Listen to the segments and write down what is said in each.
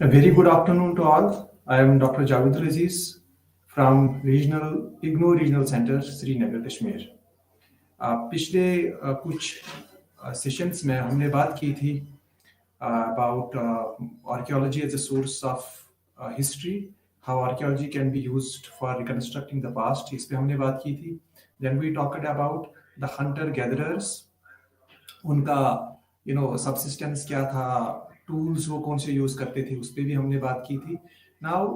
A very good afternoon to all. I am Dr. Javed Aziz from Regional IGNO Regional Center, Srinagar, Kashmir. पिछले कुछ sessions में हमने बात की थी about archaeology as a source of history, how archaeology can be used for reconstructing the past. इस पे हमने बात की थी. Then we talked about the hunter gatherers, उनका सबसिस्टेंस क्या था, टूल्स वो कौन से यूज करते थे, उस पर भी हमने बात की थी. Now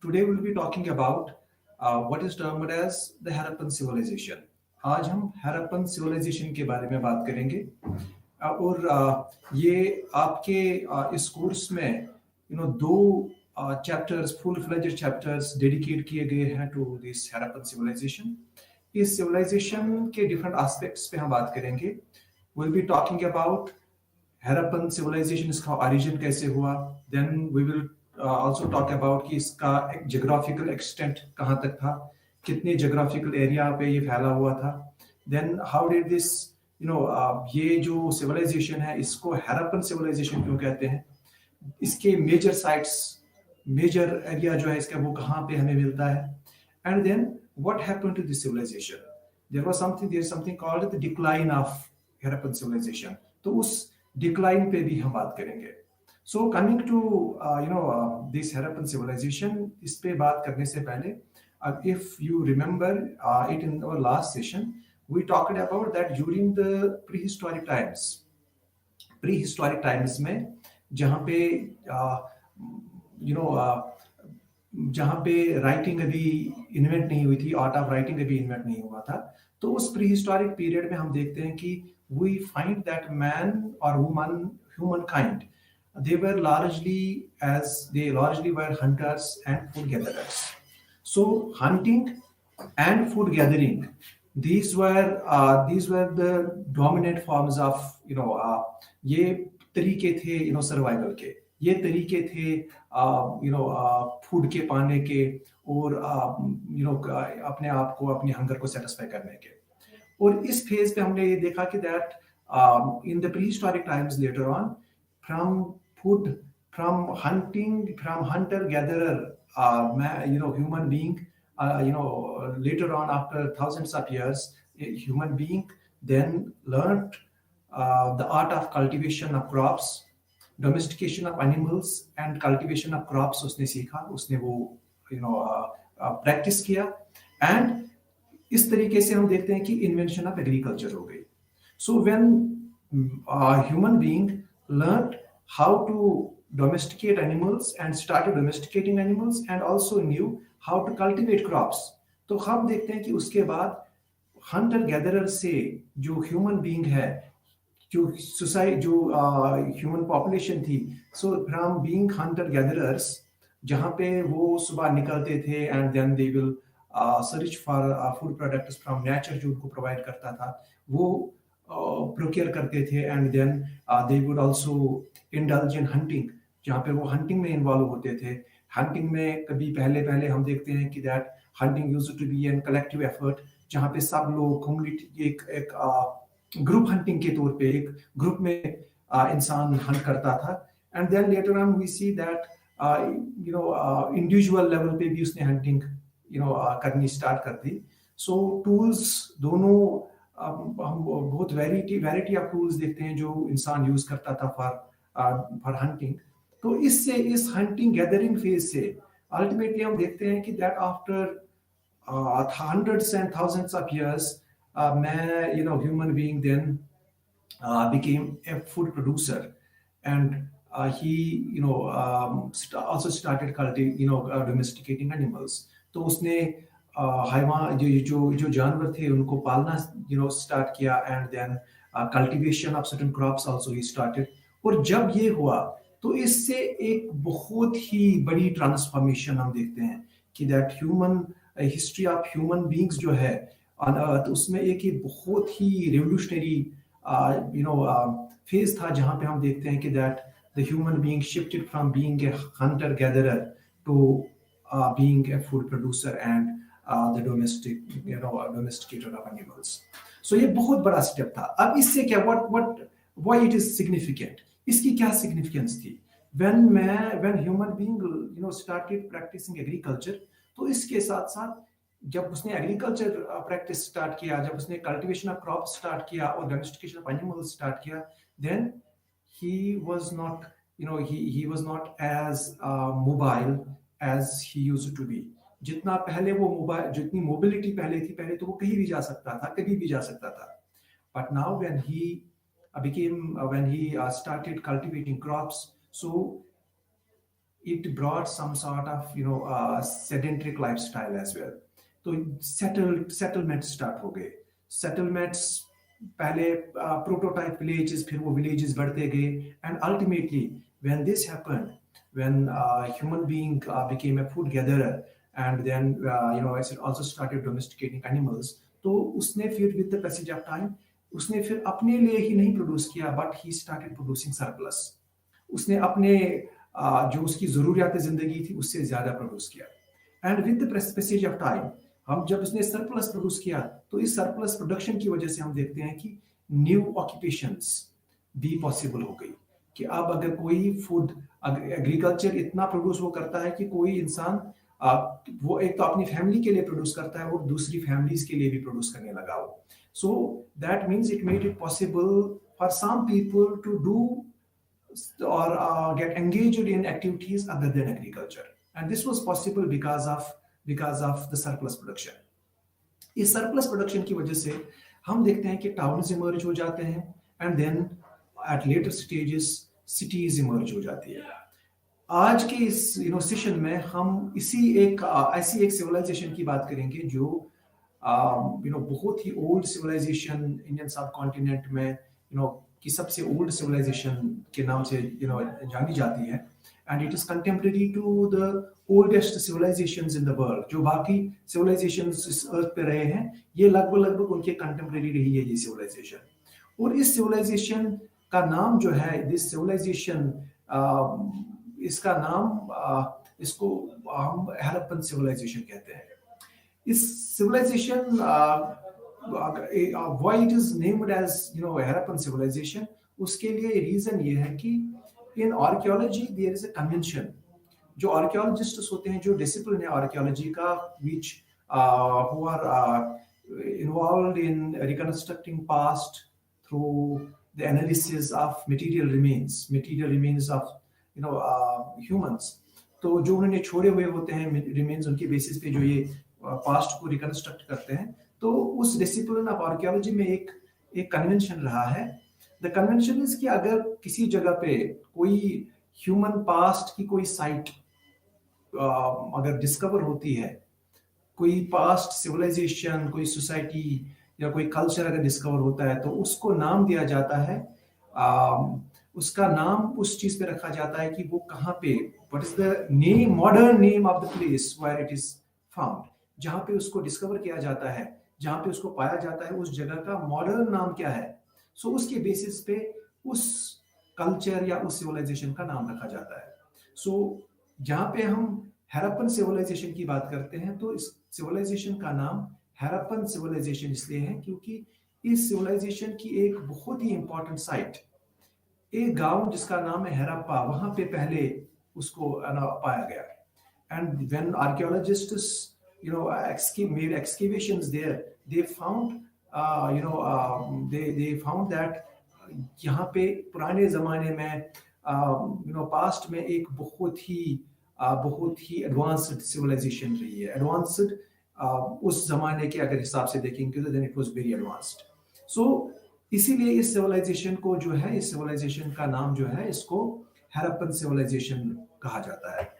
today will be talking about what is termed as the Harappan civilisation. आज हम हैरप्पन सिविलाइजेशन के बारे में बात करेंगे. और ये आपके इस कोर्स में दो chapters, full fledged chapters dedicate किए गए हैं टू दिस हैरप्पन सिविलाइजेशन. इस सिविलाइजेशन के डिफरेंट एस्पेक्ट्स पे हम बात करेंगे. We'll be talking about Harappan civilization, इसका origin कैसे हुआ. Then we will also talk about कि इसका geographical extent कहाँ तक था, कितने geographical area पे ये फैला हुआ था. Then how did this, ये जो civilization है इसको Harappan civilization क्यों कहते हैं, इसके major sites, major area जो है इसका वो कहाँ पे हमें मिलता है. And then what happened to this civilization? There is something called the decline of Harappan civilization. तो उस डिक्लाइन पे भी हम बात करेंगे. So coming to this Harappan civilization, इस पे बात करने से पहले, if you remember it in our last session, we talked about that during the prehistoric times में जहाँ पे राइटिंग अभी इन्वेंट नहीं हुई थी, आर्ट ऑफ राइटिंग अभी इन्वेंट नहीं हुआ था, तो उस प्रीहिस्टोरिक पीरियड में हम देखते हैं कि we find that man or woman, humankind, they largely were hunters and food gatherers. So hunting and food gathering, these were the dominant forms of ये तरीके थे सर्वाइवल के, ये तरीके थे फूड के पाने के और अपने आप को, अपने हंगर को सेटिस्फाई करने के. और इस फेज पे हमने ये देखा कि that in the prehistoric times later on, from hunter gatherer, human being, later on after thousands of years, a human being then learned the art of cultivation of crops, domestication of animals and cultivation of crops. उसने सीखा, उसने वो practice किया. And इस तरीके से हम देखते हैं कि इन्वेंशन ऑफ एग्रीकल्चर हो गई. So when human being learned how to domesticate animals and started domesticating animals and also knew how to cultivate crops, तो हम देखते हैं कि उसके बाद हंटर गैदरर से जो ह्यूमन बीइंग है, जो ह्यूमन पॉपुलेशन थी, so from being hunter gatherers, जहाँ पे वो सुबह निकलते थे and then they will search for food products from nature, जो उनको प्रोवाइड करता था, वो प्रोक्योर करते थे. And then they would also indulge in hunting, जहाँ पे वो हंटिंग में इन्वॉल्व होते थे. हंटिंग में कभी पहले हम देखते हैं कि that hunting used to be an collective effort, जहाँ पे सब लोग कम्युनिटी एक ग्रुप हंटिंग के तौर पे एक ग्रुप में इंसान हंट करता था. And then later on we see that individual level पे भी उसने हंटिंग करनी स्टार्ट कर दी. सो टूल्स दोनों हम बहुत वैरायटी ऑफ टूल्स देखते हैं जो इंसान यूज करता था फॉर हंटिंग. तो इससे, इस हंटिंग गैदरिंग फेज से अल्टीमेटली हम देखते हैं कि that after hundreds and thousands of years, human being then became a food producer, and he also started domesticating animals. तो उसने हैवान जो जानवर थे उनको पालना स्टार्ट किया. And then cultivation of certain crops also he started. और जब ये हुआ तो इससे एक बहुत ही बड़ी ट्रांसफॉर्मेशन हम देखते हैं कि that human history of human beings जो है ऑन अर्थ, उसमें एक बहुत ही रेवोल्यूशनरी फेज था, जहां पे हम देखते हैं कि that the human being shifted from being a hunter gatherer to being a food producer and the domesticator of animals. So ये बहुत बड़ा स्टेप था. अब इससे क्या, व्हाई इट इज सिग्निफिकेंट, इसकी क्या सिग्निफिकेंस थी. when human being started practicing agriculture, तो इसके साथ साथ जब उसने एग्रीकल्चर प्रैक्टिस स्टार्ट किया, जब उसने कल्टीवेशन ऑफ क्रॉप स्टार्ट किया और डोमेस्टिकेशन ऑफ एनिमल्स स्टार्ट किया, then he was not he was not as mobile as he used to be. जितना पहले वो मोबाइल, जितनी मोबिलिटी पहले थी, पहले तो वो कहीं भी जा सकता था, कभी भी जा सकता था. But now when he started cultivating crops, so it brought some sort of sedentary lifestyle as well. तो settlements start हो गए. Settlements पहले prototype villages, फिर वो villages बढ़ते गए, and ultimately when this happened, when human being became a food gatherer, and then also started domesticating animals, तो उसने फिर with the passage of time उसने फिर अपने लिए ही नहीं प्रोड्यूस किया, but he started producing surplus. उसने अपने जो उसकी ज़रूरियात ज़िंदगी थी उससे ज़्यादा प्रोड्यूस किया. And with the passage of time, हम जब उसने सरप्लस प्रोड्यूस किया, तो इस सरप्लस प्रोडक्शन की वजह से हम देखते हैं कि न्यू ऑक्यूपेशंस भी पॉसिबल हो गई. कि अब अगर कोई फूड एग्रीकल्चर इतना प्रोड्यूस वो करता है कि कोई इंसान वो एक तो अपनी फैमिली के लिए प्रोड्यूस करता है और दूसरी फैमिलीज के लिए भी प्रोड्यूस करने लगा वो. So that means it made it possible for some people to do or get engaged in activities other than agriculture, and this was possible because of the surplus production. इस surplus production की वजह से हम देखते हैं कि towns emerge हो जाते हैं, and then at later stages cities emerge हो जाती है. आज के इस सेशन में हम ऐसी एक civilization की बात करेंगे जो बहुत ही old civilization इंडियन सब कॉन्टिनेंट में की सबसे ओल्ड सिविलाइजेशन के नाम से जानी जाती है, and it is contemporary to the oldest civilisations in the world. जो बाकी सिविलाइजेशंस इस अर्थ पे रहे हैं, ये लगभग उनके कंटेम्परेरी रही है ये सिविलाइजेशन. और इस सिविलाइजेशन का नाम जो है, दिस सिविलाइजेशन, इसका नाम इसको हम हड़प्पन सिविलाइजेशन कहते हैं. इस civilisation why it is named as Harappan civilization, उसके लिए रीजन ये है कि in archaeology there is a convention. जो archaeologists होते हैं, जो डिसिप्लिन है आर्कियोलॉजी का, which who are involved in reconstructing past through the analysis of material remains of humans. तो जो उन्होंने छोड़े हुए होते हैं remains, उनके बेसिस पे जो ये पास्ट को रिकंस्ट्रक्ट करते हैं. तो उस डिसिप्लिन ऑफ आर्कियोलॉजी में एक कन्वेंशन रहा है. द कन्वेंशन इज कि अगर किसी जगह पे कोई ह्यूमन पास्ट की कोई साइट अगर डिस्कवर होती है, कोई पास्ट सिविलाइजेशन, कोई सोसाइटी या कोई कल्चर अगर डिस्कवर होता है, तो उसको नाम दिया जाता है. उसका नाम उस चीज पे रखा जाता है कि वो कहाँ पे, what is the name, modern name of the place where it is found. जहां पे उसको डिस्कवर किया जाता है, जहां पे उसको पाया जाता है, उस जगह का मॉडर्न नाम क्या है. सो उसके बेसिस पे उस कल्चर या उस सिविलाइजेशन का नाम रखा जाता है. सो जहां पे हम हड़प्पन सिविलाइजेशन की बात करते हैं, तो इस सिविलाइजेशन का नाम हड़प्पन सिविलाइजेशन इसलिए है क्योंकि इस सिविलाइजेशन की एक बहुत ही इंपॉर्टेंट साइट, एक गांव जिसका नाम है हड़प्पा, वहां पे पहले उसको पाया गया. And when archaeologists made excavations there, they found they found that यहाँ पे पुराने जमाने में पास्ट में एक बहुत ही एडवांस्ड सिविलाइजेशन रही है. एडवांस्ड उस जमाने के अगर हिसाब से देखेंगे तो then it was very advanced. So इसीलिए इस सिविलाइजेशन को जो है, इस सिविलाइजेशन का नाम जो है, इसको हड़प्पन सिविलाइजेशन कहा जाता है.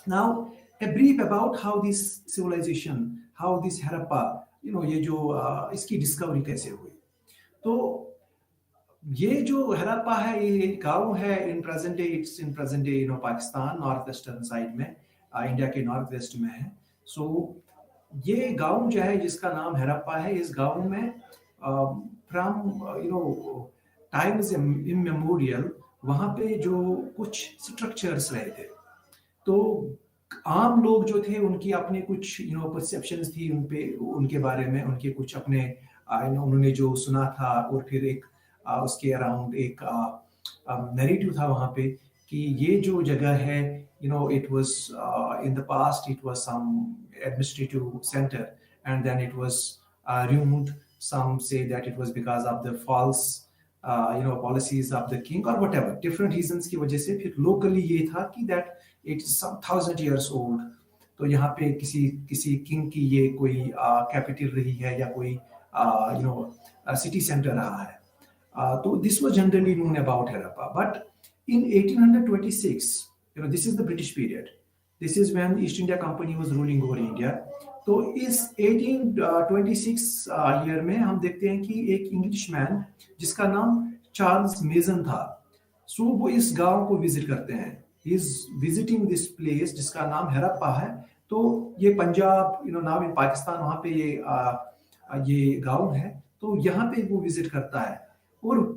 Now a brief about how this civilization, how this Harappa, ये जो इसकी डिस्कवरी कैसे हुई. तो ये जो हड़प्पा है, ये गांव है in present day Pakistan north western side में, इंडिया के नॉर्थ वेस्ट में है. सो ये गांव जो है जिसका नाम हड़प्पा है, इस गांव में फ्रॉम टाइम्स इमेमोरियल वहां पे जो कुछ स्ट्रक्चर्स रहे थे, तो आम लोग जो थे उनकी अपने कुछ परसेप्शंस थी उनके बारे में, उनके कुछ अपने उन्होंने जो सुना था, और फिर एक उसके अराउंड एक नैरेटिव था वहां पे कि ये जो जगह है, it was in the past it was some administrative center, and then it was ruined. Some say that it was because of the false policies of the king or whatever different reasons की वजह से फिर locally ये था कि that it is some 1,000 years old. तो यहाँ पे किसी किसी किंग की ये कोई कैपिटल रही है या कोई सिटी सेंटर रहा है. So this was generally known about Harappa. But in 1826, this is the British period. This is when the East India Company was ruling over India. तो इस 1826 ईयर में हम देखते हैं कि एक इंग्लिश मैन जिसका नाम चार्ल्स मेजन था, सो वो इस गांव को विजिट करते हैं. He is visiting this place जिसका नाम हरप्पा है. तो ये पंजाब नाउ इन पाकिस्तान, वहां पे ये गांव है. तो यहाँ पे वो विजिट करता है और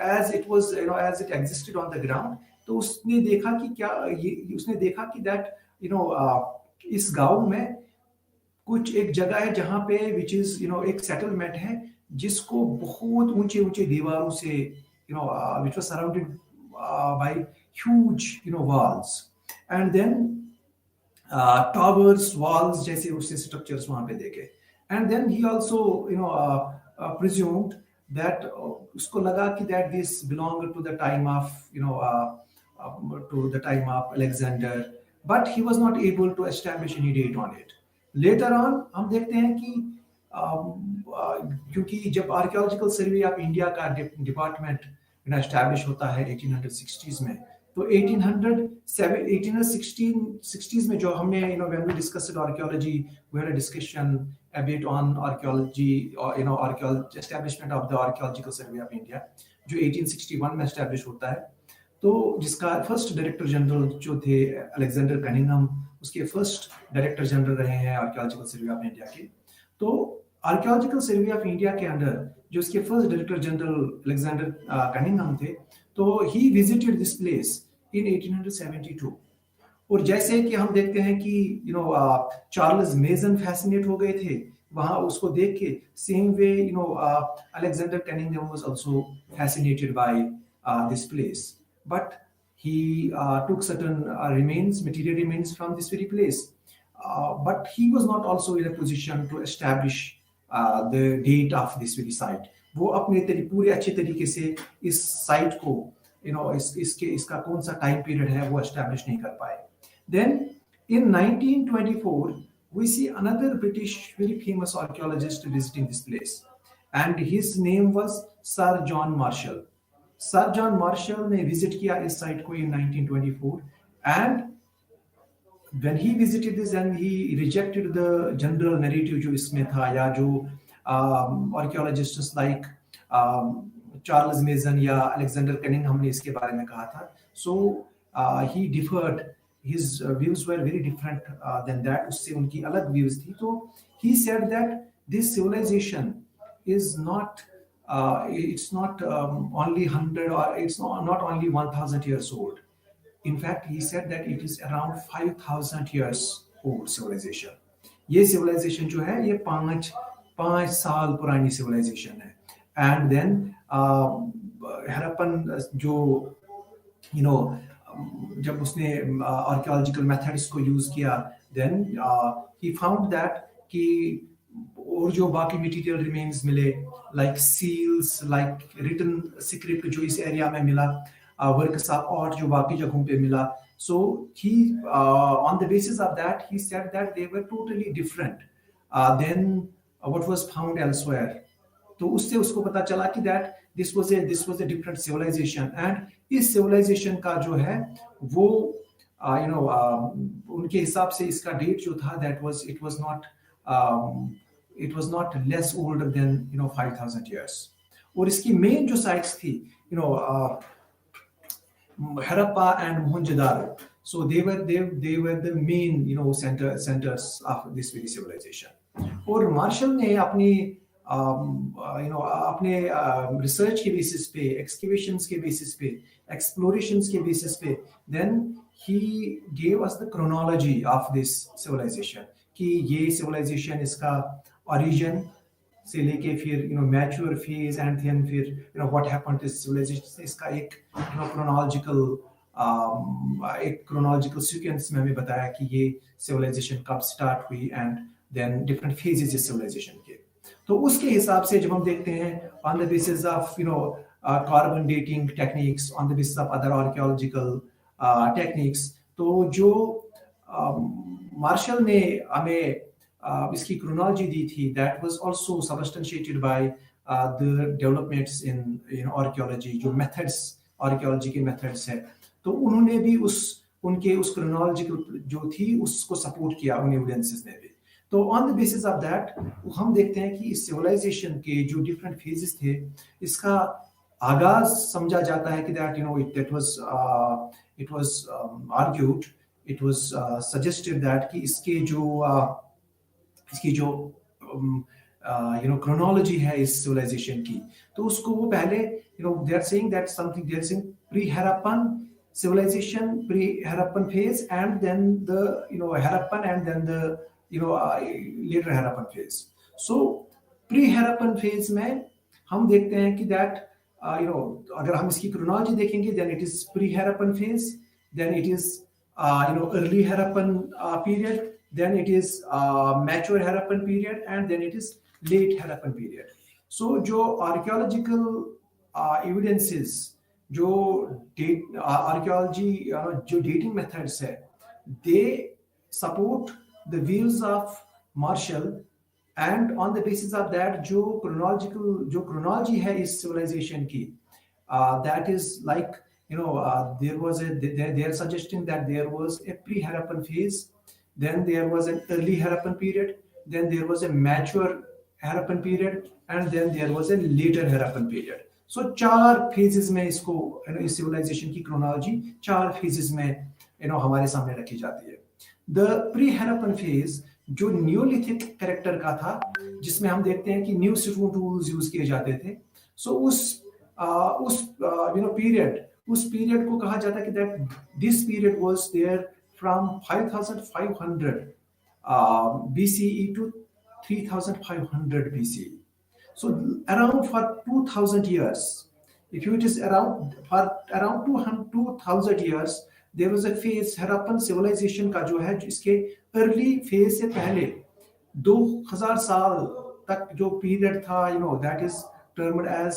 as it was as it existed on the ground, तो उसने देखा कि क्या उसने देखा कि that इस गांव में कुछ एक जगह है जहां पे which is एक सेटलमेंट है जिसको बहुत ऊंचे ऊंचे दीवारों से which was surrounded by huge walls and then towers, walls जैसे उससे स्ट्रक्चर्स वहां पे देखे. And then he also presumed that उसको लगा कि that this belonged to the time of Alexander, but he was not able to establish any date on it. Later on हम देखते हैं कि क्योंकि जब आर्कियोलॉजिकल सर्वे ऑफ इंडिया का डिपार्टमेंट एस्टैब्लिश होता है 1860s में, तो 1860s में जो हमने when we discussed archaeology, we had a discussion a bit on archaeology or establishment of the archaeological survey of India जो 1861 में एस्टैब्लिश होता है. तो जिसका फर्स्ट डायरेक्टर जनरल जो थे अलेक्जेंडर कनिंघम, उसके फर्स्ट डायरेक्टर जनरल रहे हैं आर्कियोलॉजिकल सर्वे ऑफ इंडिया के. तो आर्कियोलॉजिकल सर्वे ऑफ इंडिया के अंडर जो उसके first director general Alexander Cunningham थे, तो he visited this place in 1872. और जैसे कि हम देखते हैं कि चार्ल्स मेजन फैसिनेट हो गए थे वहां उसको देख के, same way Alexander Cunningham was also fascinated by this place, but he took certain material remains from this very place, but he was not also in a position to establish the date of this very site. वो अपने पूरे अच्छे तरीके से इस site को इसका कौन सा टाइम पीरियड है वो एस्टैब्लिश नहीं कर पाए. Then in 1924 we see another British very famous archaeologist visiting this place, and his name was Sir John Marshall. Sir John Marshall ने विजिट किया इस साइट को in 1924, and when he visited this and he rejected the general narrative जो इसमें था या जो archaeologists like Charles Mason या Alexander Cunningham ने इसके बारे में कहा था. So he differed. His views were very different than that. उससे उनकी अलग views थी. तो he said that this civilization is not it's not only 100 or it's not only 1,000 years old. In fact, he said that it is around 5,000 years old civilization. ये civilization जो है ये पाँच साल पुरानी civilization है. And then हड़प्पन जो जब उसने आर्कियोलॉजिकल मेथड्स को यूज किया, देन ही फाउंड दैट कि और जो बाकी मटेरियल रिमेन्स मिले like seals, like written script जो इस एरिया में मिला, वर्क्स ऑफ आर्ट जो बाकी जगहों पे मिला. So he on the basis of that he said that they were totally different than what was found elsewhere. तो उससे उसको पता चला कि that this was a different civilisation. And इस सिविलाइजेशन का जो है वो उनके हिसाब से इसका डेट जो था that was it was not less older than 5,000 years. और इसकी मेन जो साइट्स थी Harappa and Mohenjo-daro, so they were the main centers of this very civilization. और मार्शल ने अपनी अपने रिसर्च के बेसिस पे, एक्सकेवेशंस के बेसिस पे, एक्सप्लोरेशंस के बेसिस पे, then he gave us the chronology of this civilization कि ये civilization इसका origin से लेके फिर mature phase and then फिर what happened to civilization, इसका एक chronological एक क्रोनोलॉजिकल सीक्वेंस में हमें बताया कि ये सिविलाइजेशन कब स्टार्ट हुई एंड देन डिफरेंट फेजेस इस सिविलाइजेशन के। तो उसके हिसाब से जब हम देखते हैं on the basis of carbon dating techniques, on the basis of other archaeological techniques, तो जो मार्शल ने हमें इसकी क्रोनोलॉजी दी थी, that was also substantiated by the developments in archaeology, जो मेथड्स आर्कियोलॉजी के मेथड्स है, तो उन्होंने भी उनके उस क्रोनोलॉजिकल जो थी उसको सपोर्ट किया उन एविडेंसेस ने भी। तो on the basis of that हम देखते हैं कि इस सिविलाइजेशन के जो डिफरेंट फेजेस थे, इसका आगाज समझा जाता है कि that it was argued, it was suggested that कि इसकी जो क्रोनोलॉजी है इस सिविलाइजेशन की, तो उसको वो पहले they are saying that something, they are saying pre Harappan civilization, pre-Harappan phase, and then the Harappan, and then the later Harappan phase. So pre-Harappan phase में हम देखते हैं कि that अगर हम इसकी chronology देखेंगे, then it is pre-Harappan phase, then it is early Harappan period, then it is mature Harappan period, and then it is late Harappan period. So जो archaeological evidences, जो आर्कियोलॉजी जो डेटिंग मेथड्स है, they support the views of Marshall, and on the basis of that जो chronology है इस civilisation की, that is like they are suggesting that there was a pre-Harappan phase, then there was an early Harappan period, then there was a mature Harappan period, and then there was a later Harappan period. So 4 phases में इसको इस civilisation की chronology 4 phases में हमारे सामने रखी जाती है। द प्री हैरप्पन फेज जो न्यूलिथिक कैरेक्टर का था, जिसमें हम देखते हैं कि न्यू स्टोन टूल्स यूज किए जाते थे। सो उस पीरियड को कहा जाता है कि that this period was there from 5500 BCE to 3500 BCE. So around for 2000 years, if it is around 2000 years, there was a phase Harappan civilization का जो है, इसके early phase से पहले 2000 साल तक जो period था, that is termed as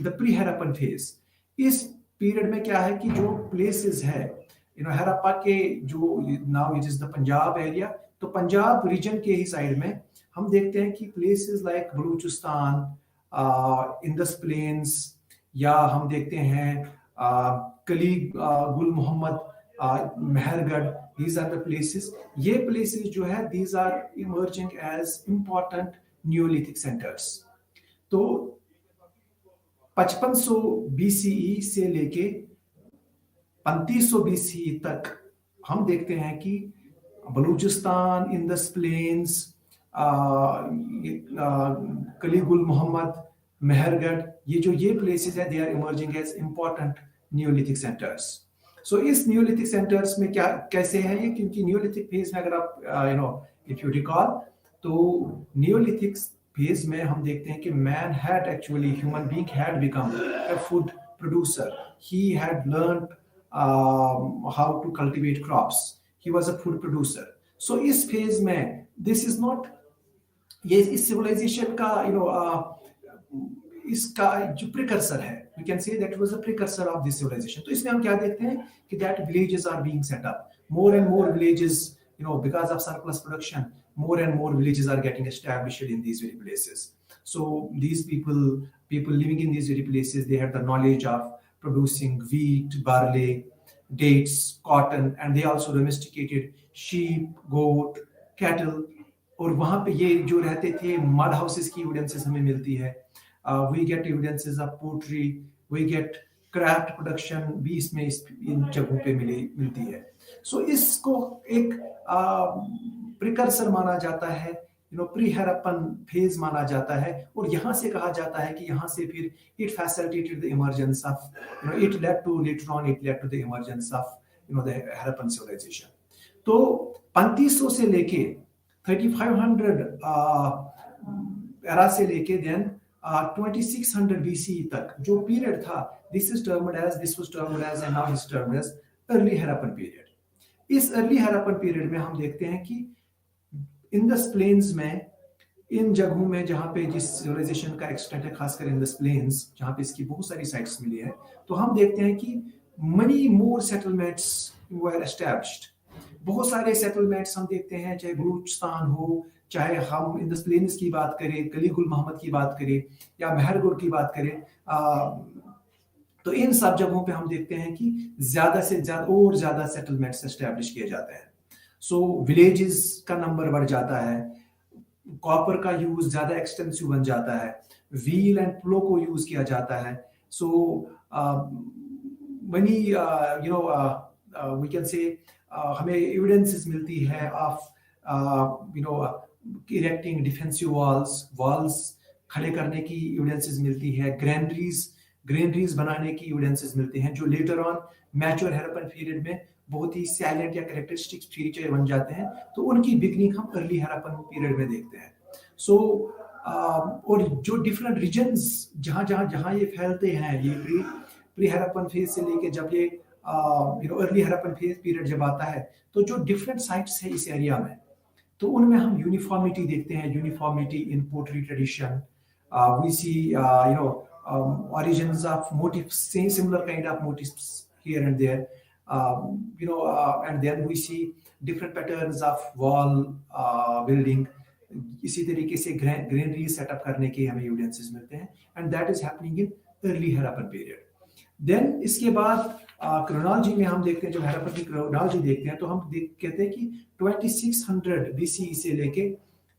the pre-Harappan phase. इस period में क्या है कि जो places है हरप्पा के, जो now it is the Punjab area, तो पंजाब region के ही side में हम देखते हैं कि places like Balochistan, Indus plains, या हम देखते हैं कली गुल Mohammad, Mehrgarh, these are the places. ये places जो है these are emerging as important Neolithic centers. तो 5500 BCE से लेके 3500 BCE तक हम देखते हैं कि बलूचिस्तान, इंडस प्लेन्स, कलीगुल मोहम्मद, मेहरगढ़, ये प्लेसेस है, they are emerging as important neolithic centres. So इस न्यूलिथिक सेंटर्स में क्या कैसे है ये, क्योंकि न्यूलिथिक फेज में अगर आप इफ यू रिकॉल, तो न्यूलिथिक फेज में हम देखते हैं कि man had actually, human being had become a food producer, he had learned how to cultivate crops, he was a food producer. So इस फेज में दिस इज नॉट, ये इस सिविलाइजेशन का इसका जो प्रिकर्सर है, we can say that was the precursor of this civilisation. तो इसमें हम क्या देखते हैं कि that villages are being set up, more and more villages, because of surplus production, more and more villages are getting established in these very places. So these people living in these very places, they had the knowledge of producing wheat, barley, dates, cotton, and they also domesticated sheep, goat, cattle. और वहाँ पे ये जो रहते थे, mud houses की evidences हमें मिलती है। We get evidences of poetry, we get craft production भी इसमें इन जगहों पे मिलती है। सो इसको एक प्रिकर्सर माना जाता है, प्री हैरप्पन फेज माना जाता है, और यहाँ से कहा जाता है कि यहाँ से फिर it facilitated the emergence of, it led to later on it led to the emergence of the Harappan civilisation. तो 3500 से लेके 3500 एरा से लेके देन 2600 BC तक जो पीरियड था, this was termed as and now is termed as early Harappan period. इस early Harappan period में हम देखते हैं कि इंडस प्लेन्स में, इन जगहों में जहां पे जिस सिविलाइजेशन का एक्सटेंट है, खासकर इंडस प्लेन्स जहां पे इसकी बहुत सारी साइट्स मिली है, तो हम देखते हैं कि मनी मोर सेटलमेंट्स वर एस्टैब्लिश्ड। बहुत सारे सेटलमेंट्स हम देखते हैं, चाहे बलूचिस्तान हो, चाहे हम इंडस प्लेन्स की बात करें, कलीगुल मोहम्मद की बात करें या मेहरगढ़ की बात करें, तो इन सब जगहों पे हम देखते हैं कि ज्यादा से ज्यादा और ज्यादा सेटलमेंट्स एस्टैब्लिश किए जाते हैं। सो विलेजेस का नंबर बढ़ जाता है, कॉपर का यूज ज्यादा एक्सटेंसिव बन जाता है, व्हील एंड प्लो को यूज किया जाता है। सो मनी वी कैन से हमें एविडेंसेस मिलती है ऑफ इरेक्टिंग डिफेंसिव वॉल्स खड़े करने की एविडेंसेस मिलती है, ग्रेनरीज बनाने की एविडेंसेस मिलते हैं, जो later on mature Harappan period में बहुत ही सैलेंट या कैरेक्टरिस्टिक्स फीचर बन जाते हैं। तो उनकी बिगनिंग हम अर्ली हड़प्पन पीरियड में देखते हैं। सो और जो डिफरेंट रीजन्स जहां ये फैलते हैं, ये प्री हड़प्पन फेज से लेके जब ये अर्ली हड़प्पन फेज पीरियड जब आता है, तो जो डिफरेंट साइट्स है इस एरिया में, तो उनमें हम यूनिफॉर्मिटी देखते हैं, uniformity in pottery tradition, we see origins of motifs, similar kind of motifs here and there, and then we see different patterns of wall building. इसी तरीके से ग्रेनरी सेटअप करने के हमें एविडेंसेस मिलते हैं, and that is happening in early Harappan period. Then इसके बाद क्रोनोलॉजी में हम देखते हैं, जब हड़प्पन की क्रोनोलॉजी देखते हैं, तो हम कहते हैं कि 2600 BCE से लेके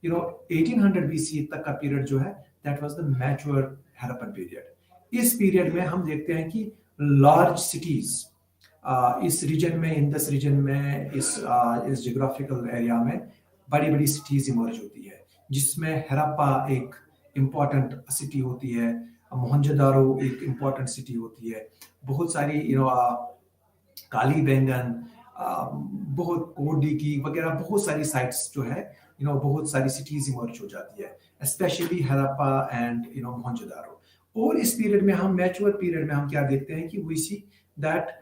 1800 BCE तक का पीरियड जो है, that was the mature Harappan period. इस पीरियड में हम देखते हैं कि लार्ज सिटीज इस रीजन में, इंडस रीजन में, इस जियोग्राफिकल एरिया में बड़ी बड़ी सिटीज इमर्ज होती है, जिसमें हड़प्पा एक इम्पॉर्टेंट सिटी होती है, मोहनजोदारो एक इम्पॉर्टेंट सिटी होती है, बहुत सारी काली बैंगन, बहुत कोडी की वगैरह बहुत सारी साइट्स जो है, बहुत सारी सिटीज इमर्ज हो जाती है, स्पेशली हड़प्पा एंड मोहनजोदारो। और इस पीरियड में हम, मैच्योर पीरियड में हम क्या देखते हैं कि we see that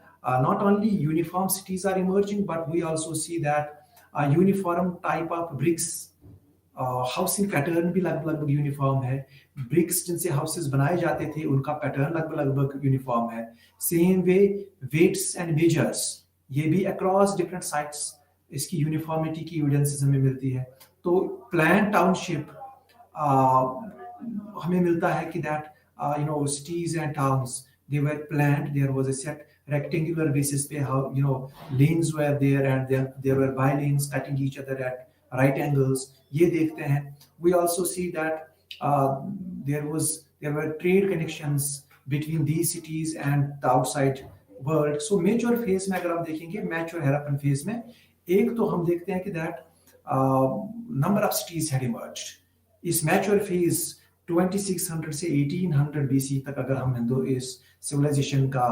not only uniform cities are emerging, but we also see that a uniform type of bricks, housing pattern भी लगभग यूनिफॉर्म है, ब्रिक्स जिनसे हाउसेस बनाए जाते थे उनका पैटर्न लगभग यूनिफॉर्म है। Same way weights and measures, ये भी अक्रॉस डिफरेंट साइट्स इसकी यूनिफॉर्मिटी की एविडेंसेस हमें मिलती है। तो प्लान टाउनशिप हमें मिलता है कि that cities and towns, they were planned, there was a set rectangular basis पे, how lanes were there, and then there were by lanes cutting each other at right angles, ये देखते हैं। We also see that there were trade connections between these cities and the outside world. So major phase में अगर हम देखेंगे, mature Harappan phase में, एक तो हम देखते हैं कि that number of cities had emerged। इस मैच्योर फेज 2600 से 1800 BC तक अगर हम इस सिविलाइजेशन का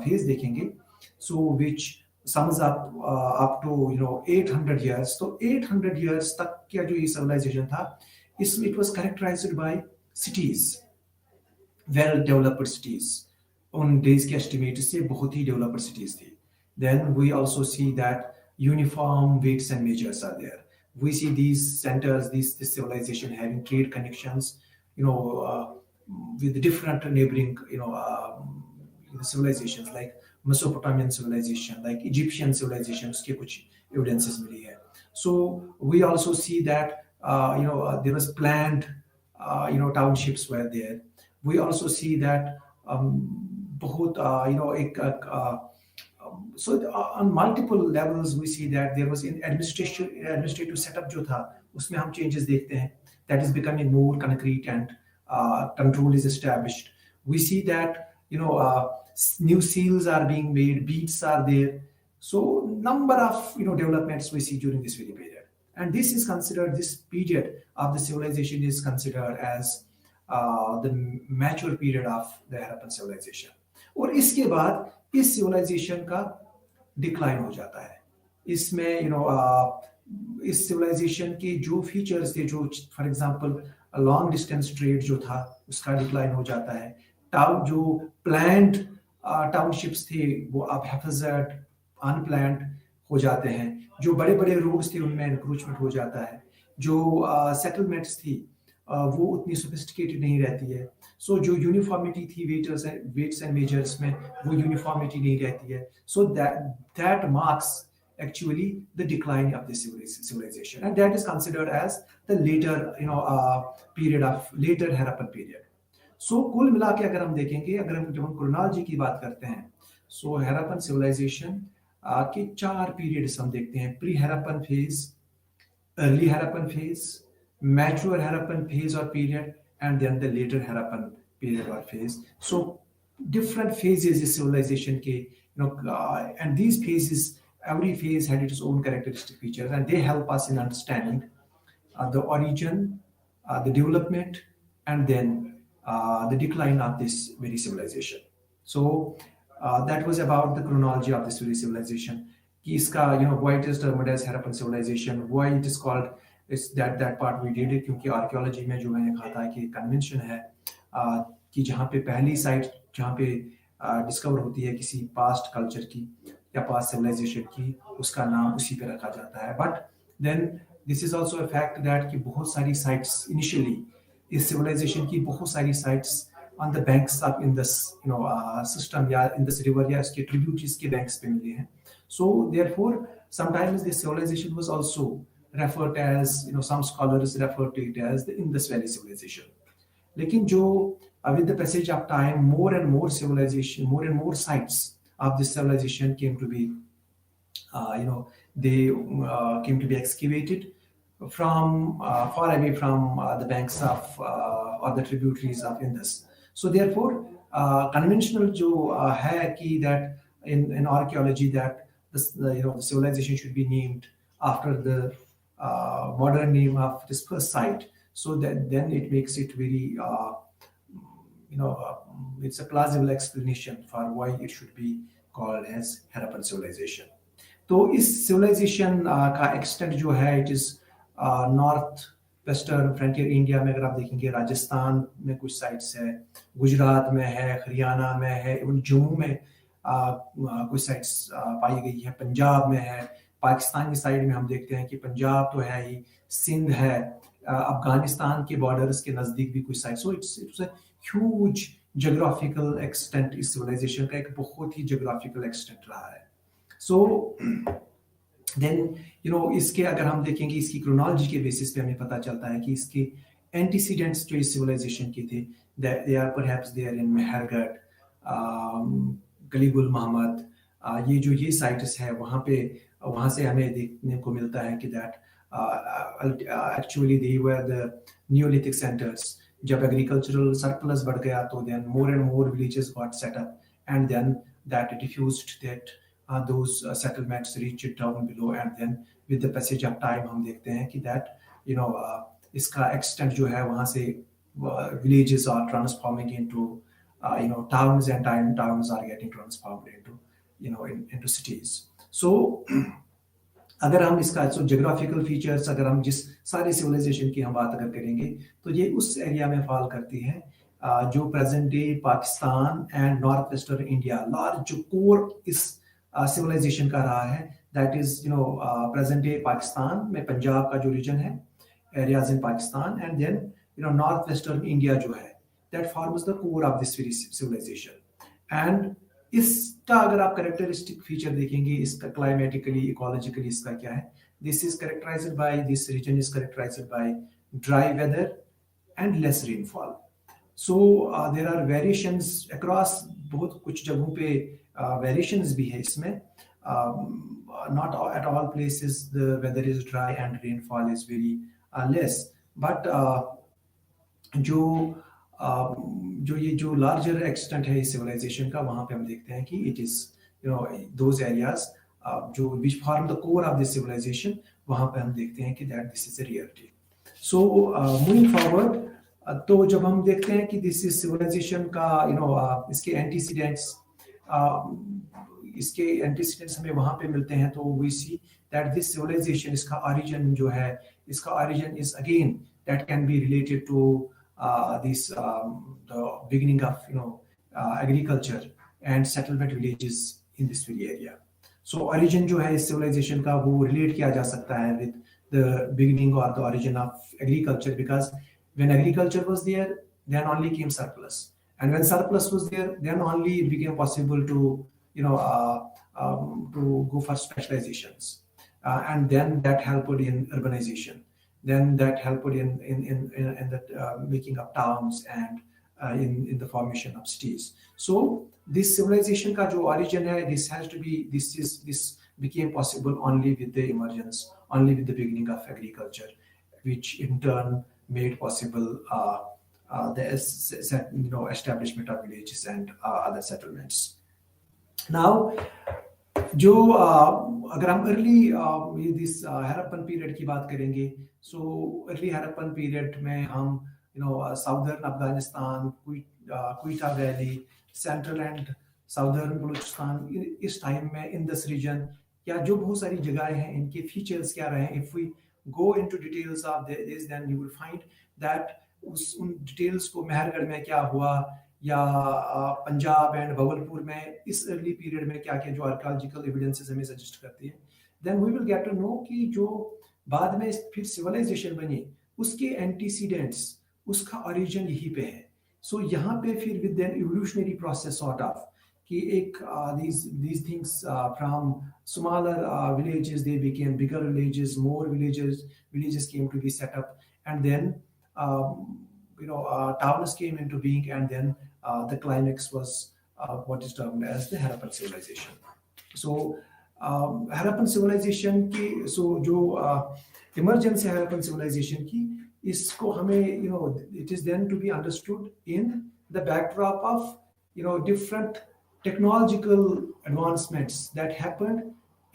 फेज देखेंगे, सो विच सम्स अप टू 800 years। तो 800 years तक का जो ये सिविलाइजेशन था, इसमें it was characterised by cities, well developed cities, उन डेज के एस्टिमेट से बहुत ही डेवलप्ड सिटीज थी। Then we also see that uniform weights and measures are there. We see these centers, this civilization having trade connections, with different neighboring, civilizations like Mesopotamian civilization, like Egyptian civilization, उसके कुछ evidences मिली है। So we also see that there was planned, townships were there. We also see that बहुत so on multiple levels we see that there was an administrative setup जो था, उसमें हम changes देखते हैं, that is becoming more concrete and control is established. We see that new seals are being made, beads are there. So number of developments we see during this period, and this is considered, this period of the civilization is considered as the mature period of the Harappan civilization. और इसके बाद इस civilisation का decline हो जाता है। इसमें इस सिविलाइजेशन के जो फीचर्स थे, जो for example long distance trade जो था उसका डिक्लाइन हो जाता है। टाउन जो प्लान्ड टाउनशिप्स थे वो अब हैफेज़र्ड अनप्लान्ड हो जाते हैं। जो बड़े बड़े रोड्स थे उनमें एनक्रोचमेंट हो जाता है। जो सेटलमेंट्स थी वो उतनी सोफिस्टिकेटेड नहीं रहती है। सो जो यूनिफॉर्मिटी थी वेट्स एंड मेजर्स में, वो यूनिफॉर्मिटी नहीं रहती है। So that marks actually the decline of the civilization, and that is considered as the later period of later Harappan period. So कुल मिला के अगर हम देखेंगे, अगर हम जब हम क्रोनोलॉजी की बात करते हैं, सो हैरप्पन सिविलाइजेशन के 4 पीरियड्स हम देखते हैं: pre Harappan phase, early Harappan phase, mature Harappan phase और period, and then the later Harappan period और phase. So different phases is civilization ke, and these phases, every phase had its own characteristic features, and they help us in understanding the origin, the development, and then the decline of this very civilization. So that was about the chronology of this very civilization. Ki iska, why it is termed as Harappan civilization, why it is called, it's that part we did it क्योंकि archaeology में जो मैंने कहा था कि convention है कि जहाँ पे पहली साइट जहाँ पे डिस्कवर होती है किसी पास्ट कल्चर की या पास्ट सिविलाइजेशन की, उसका नाम उसी पे रखा जाता है. But then this is also a fact that कि बहुत सारी साइट्स इनिशियली इस सिविलाइजेशन की बहुत सारी sites on the banks of Indus system या इंडस रिवर या इसके ट्रिब्यूटरीज के बैंक्स पे मिले हैं. So therefore sometimes this civilisation was also referred as, some scholars refer to it as the Indus Valley civilization. लेकिन जो with the passage of time, more and more civilization, more and more sites of this civilization came to be, they came to be excavated from far away from the banks of or the tributaries of Indus. So therefore, conventional जो है कि that in archaeology that this, the civilization should be named after the modern name of this first site. So that then it makes it very it's a plausible explanation for why it should be called as Harappan civilization. तो इस civilization का extent जो है, it is north western frontier India में अगर आप देखेंगे, राजस्थान में कुछ sites है, गुजरात में है, हरियाणा में है, even जम्मू में कुछ sites पाई गई है, पंजाब में है, पाकिस्तान की साइड में हम देखते हैं कि पंजाब तो है ही, सिंध है, अफगानिस्तान के बॉर्डर्स के नजदीक भी कुछ sites. So it's a huge geographical extent. इस सिविलाइजेशन का एक बहुत ही ज्योग्राफिकल एक्सटेंट रहा है. सो देन इसके अगर हम देखेंगे, इसकी क्रोनोलॉजी के बेसिस पे हमें पता चलता है कि इसके एंटीसीडेंट्स जो इस सिविलाइजेशन के थे, they are perhaps there in Mehrgarh, Kili Gul Mohammad, ये साइट्स है वहाँ से हमें देखने को मिलता है कि that actually they were the Neolithic centers. जब agricultural surplus बढ़ गया तो then more and more villages got set up, and then that diffused that those settlements reached down below, and then with the passage of time हम देखते हैं कि that इसका extent जो है वहाँ से villages are transforming into towns, and towns are getting transformed into into cities. So अगर हम इसका ज्योग्राफिकल फीचर्स, अगर हम जिस सारे सिविलाइजेशन की हम बात अगर करेंगे तो ये उस एरिया में फॉल करती है जो present day Pakistan and north western India, large जो कोर इस सिविलाइजेशन का रहा है, that is present day Pakistan में पंजाब का जो रीजन है, areas in Pakistan, and then north western India जो है, that forms the core of this civilisation. And इसका अगर आप कैरेक्टरिस्टिक फीचर देखेंगे, इसका क्लाइमेटिकली, इकोलॉजिकली इसका क्या है, this is characterised by, this region is characterised by dry weather and less rainfall. So there are variations across, बहुत कुछ जगहों पे वेरिएशंस भी है इसमें. Not at all places the weather is dry and rainfall is very less, but जो larger extent है इस सिविलाइजेशन का, वहां पे हम देखते हैं कि इट इज दोज एरियाज जो which form the core of this civilisation, वहां पे हम देखते हैं कि that this is a reality. So moving forward, तो जब हम देखते हैं कि दिस इज सिविलाइजेशन का इसके एंटीसीडेंट्स हमें वहां पे मिलते हैं, तो we see that this civilization, इसका origin जो है, इसका origin is again that can be related to this the beginning of agriculture and settlement villages in this very area. So origin जो है इस civilization का वो relate किया जा सकता है with the beginning or the origin of agriculture, because when agriculture was there, then only came surplus, and when surplus was there, then only it became possible to to go for specializations, and then that helped in urbanization, then that helped in the making of towns and in the formation of cities. So this civilization का जो origin है, this became possible only with the emergence, only with the beginning of agriculture, which in turn made possible the establishment of villages and other settlements. Now, जो अगर हम early this Harappan period की बात करेंगे, so early Harappan period में हम southern Afghanistan, Quetta valley, central and southern Balochistan, इस time में इंडस रीजन, या जो बहुत सारी जगहें हैं, इनके फीचर्स क्या रहे. If we go into details of this, then you will find that उन डिटेल्स को मेहरगढ़ में क्या हुआ, या पंजाब एंड भवलपुर में इस अर्ली पीरियड में क्या क्या जो आर्कियोलॉजिकल एविडेंसेस हमें सजेस्ट करती है, then we will get to know कि जो बाद में फिर सिविलाइजेशन बनी उसके एंटीसीडेंट्स, उसका ओरिजिन यहीं पे है. सो यहाँ पे फिर with an evolutionary process sort of कि एक these things from smaller villages they became bigger villages, more villages came to be set up, and then towns came into being, and then the climax was what is termed as the Harappan civilization. So Harappan civilization की जो emergence है Harappan civilization की, इसको हमें it is then to be understood in the backdrop of different technological advancements that happened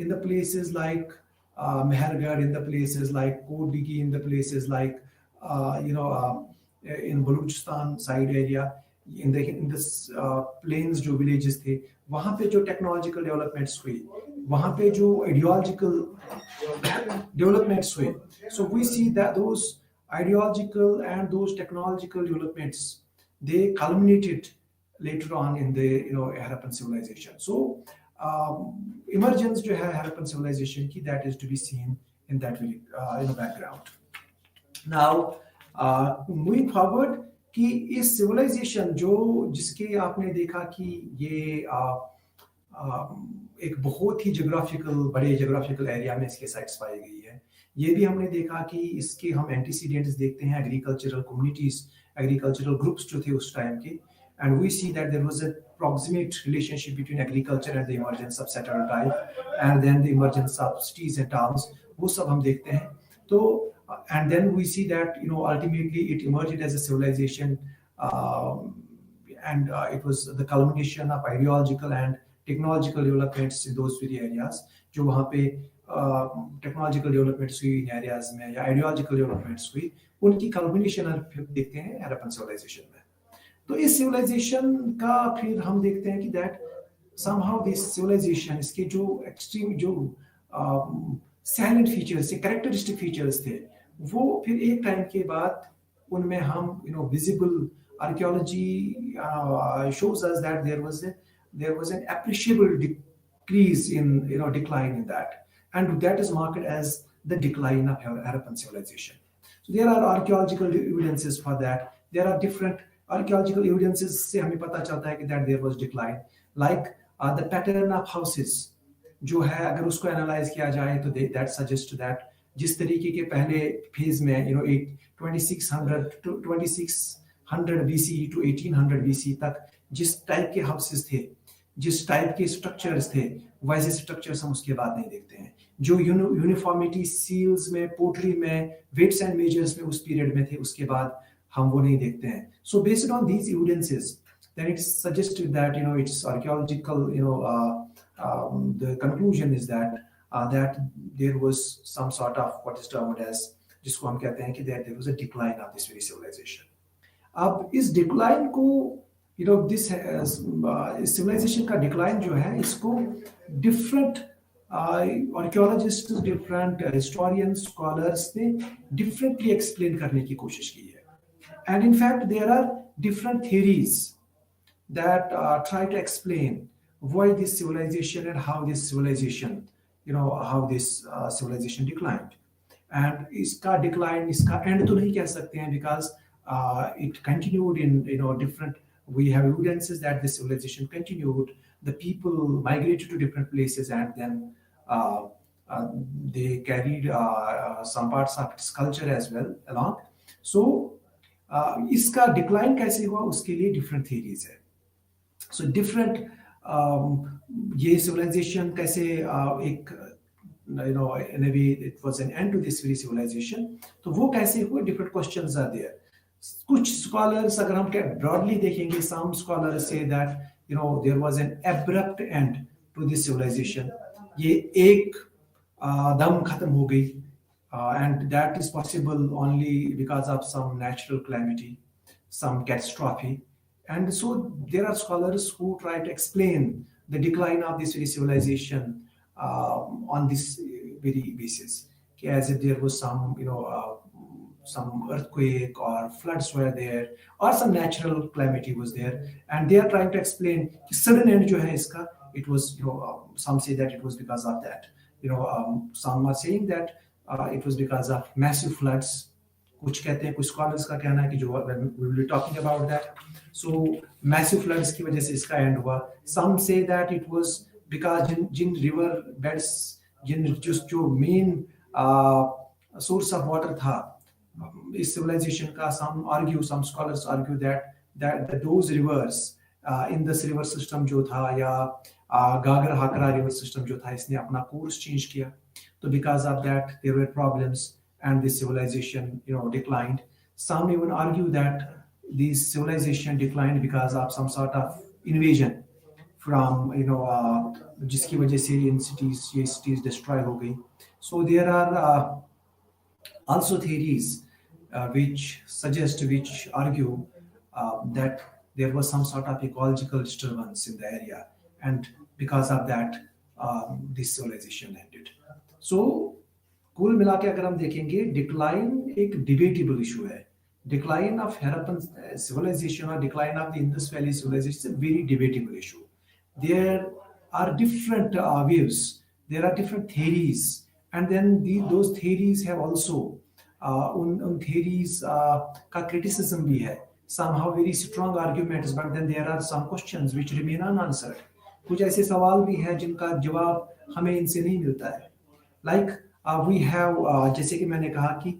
in the places like Mehergarh, in the places like Kodigi, in the places like in Balochistan side area, in this plains जो villages थे, वहाँ पे जो technological developments हुई, वहाँ पे जो ideological developments हुए. So we see that those ideological and those technological developments, they culminated later on in the Harappan civilization. So emergence जो है Harappan civilization की, that is to be seen in that background. Now moving forward कि इस civilization जिसके आपने देखा कि ये एक बहुत ही बड़े geographical area में इसके sites पाई गई है. ये भी हमने देखा कि इसके हम antecedents देखते हैं agricultural communities, agricultural groups जो थे उस टाइम के, and we see that there was a proximate relationship between agriculture and the emergence of settled type, and then the emergence of cities and towns, वो सब हम देखते हैं. तो and then we see that ultimately it emerged as a civilization, and it was the culmination of ideological and technological developments in those very areas. जो वहाँ पे technological developments हुई in areas में, या ideological developments हुई, उनकी culmination हम देखते हैं Harappan civilization में. तो इस civilization का फिर हम देखते हैं कि that somehow this civilization, इसके जो extreme जो salient features थे, characteristic features थे, वो फिर एक टाइम के बाद उनमें हम visible archaeology shows us that there was an appreciable decrease in decline in that, and that is marked as the decline of Harappan civilization. So there are archaeological evidences for that. There are different archaeological evidences से हमें पता चलता है कि that there was decline, like the pattern of houses जो है, अगर उसको एनालाइज किया जाए तो that suggests that जिस तरीके के पहले फेज में 2600 BC to 1800 BC तक जिस टाइप के हाउसेस थे, जिस टाइप के स्ट्रक्चर्स थे, वैसे स्ट्रक्चर्स हम उसके बाद नहीं देखते हैं. जो यूनिफॉर्मिटी सील्स में, पोटरी में, वेट्स एंड मेजर्स में उस पीरियड में थे, उसके बाद हम वो नहीं देखते हैं. So based on these evidences, then it's suggested that it's archaeological, the conclusion is that that there was some sort of what is termed as, जिसको हम कहते हैं कि that there was a decline of this very civilization. अब इस decline को this civilization का decline जो है, इसको different archaeologist, different historian scholars ने डिफरेंटली एक्सप्लेन करने की कोशिश की है. And in fact, there are different theories that try to explain why this civilization and how this civilization, how this civilization declined. And इसका decline, इसका end तो नहीं कह सकते हैं, because it continued in different. We have evidences that the civilization continued. The people migrated to different places, and then uh, they carried some parts of its culture as well along. So इसका decline कैसे हुआ उसके लिए different theories है. So different ये civilisation कैसे एक in a way it was an end to this very civilization, तो वो कैसे हुआ, डिफरेंट क्वेश्चंस आर देयर. कुछ स्कॉलर्स अगर हम ब्रॉडली देखेंगे, some scholars say that there was an abrupt end to this civilization. ये एक दम खत्म हो गई. And that is possible only because of some natural calamity, some catastrophe. And so there are scholars who try to explain the decline of this very civilization on this very basis, as if there was some earthquake or floods were there, or some natural calamity was there, and they are trying to explain sudden end jo hai iska, it was some say that it was because of that. Some are saying that it was because of massive floods. कुछ कहते हैं, कुछ scholars का कहना है कि जो we will be talking about that. So massive floods की वजह से इसका एंड हुआ. Some say that it was because Jin river beds, जिन जो main source of water था इस civilization का, some scholars argue that those rivers in this river system जो था, या गागर हाकरा river system जो था, इसने अपना कोर्स चेंज किया. So because of that, there were problems, and this civilization, declined. Some even argue that this civilization declined because of some sort of invasion from, जिसकी वजह से ये cities destroy हो गई. So there are also theories which argue that there was some sort of ecological disturbance in the area, and because of that, this civilization ended. So कुल मिला के अगर हम देखेंगे, डिक्लाइन एक डिबेटेबल इशू है. डिक्लाइन ऑफ हरप्पन सिविलाइजेशन और decline of the Indus valley civilization is very debatable issue. There are different views, there are different theories, and then those theories have also उन थियरीज का क्रिटिसिज्म भी है. somehow very strong arguments, but then there are some questions which remain unanswered. कुछ ऐसे सवाल भी हैं जिनका जवाब हमें इनसे नहीं मिलता है. Like we have, जैसे कि मैंने कहा कि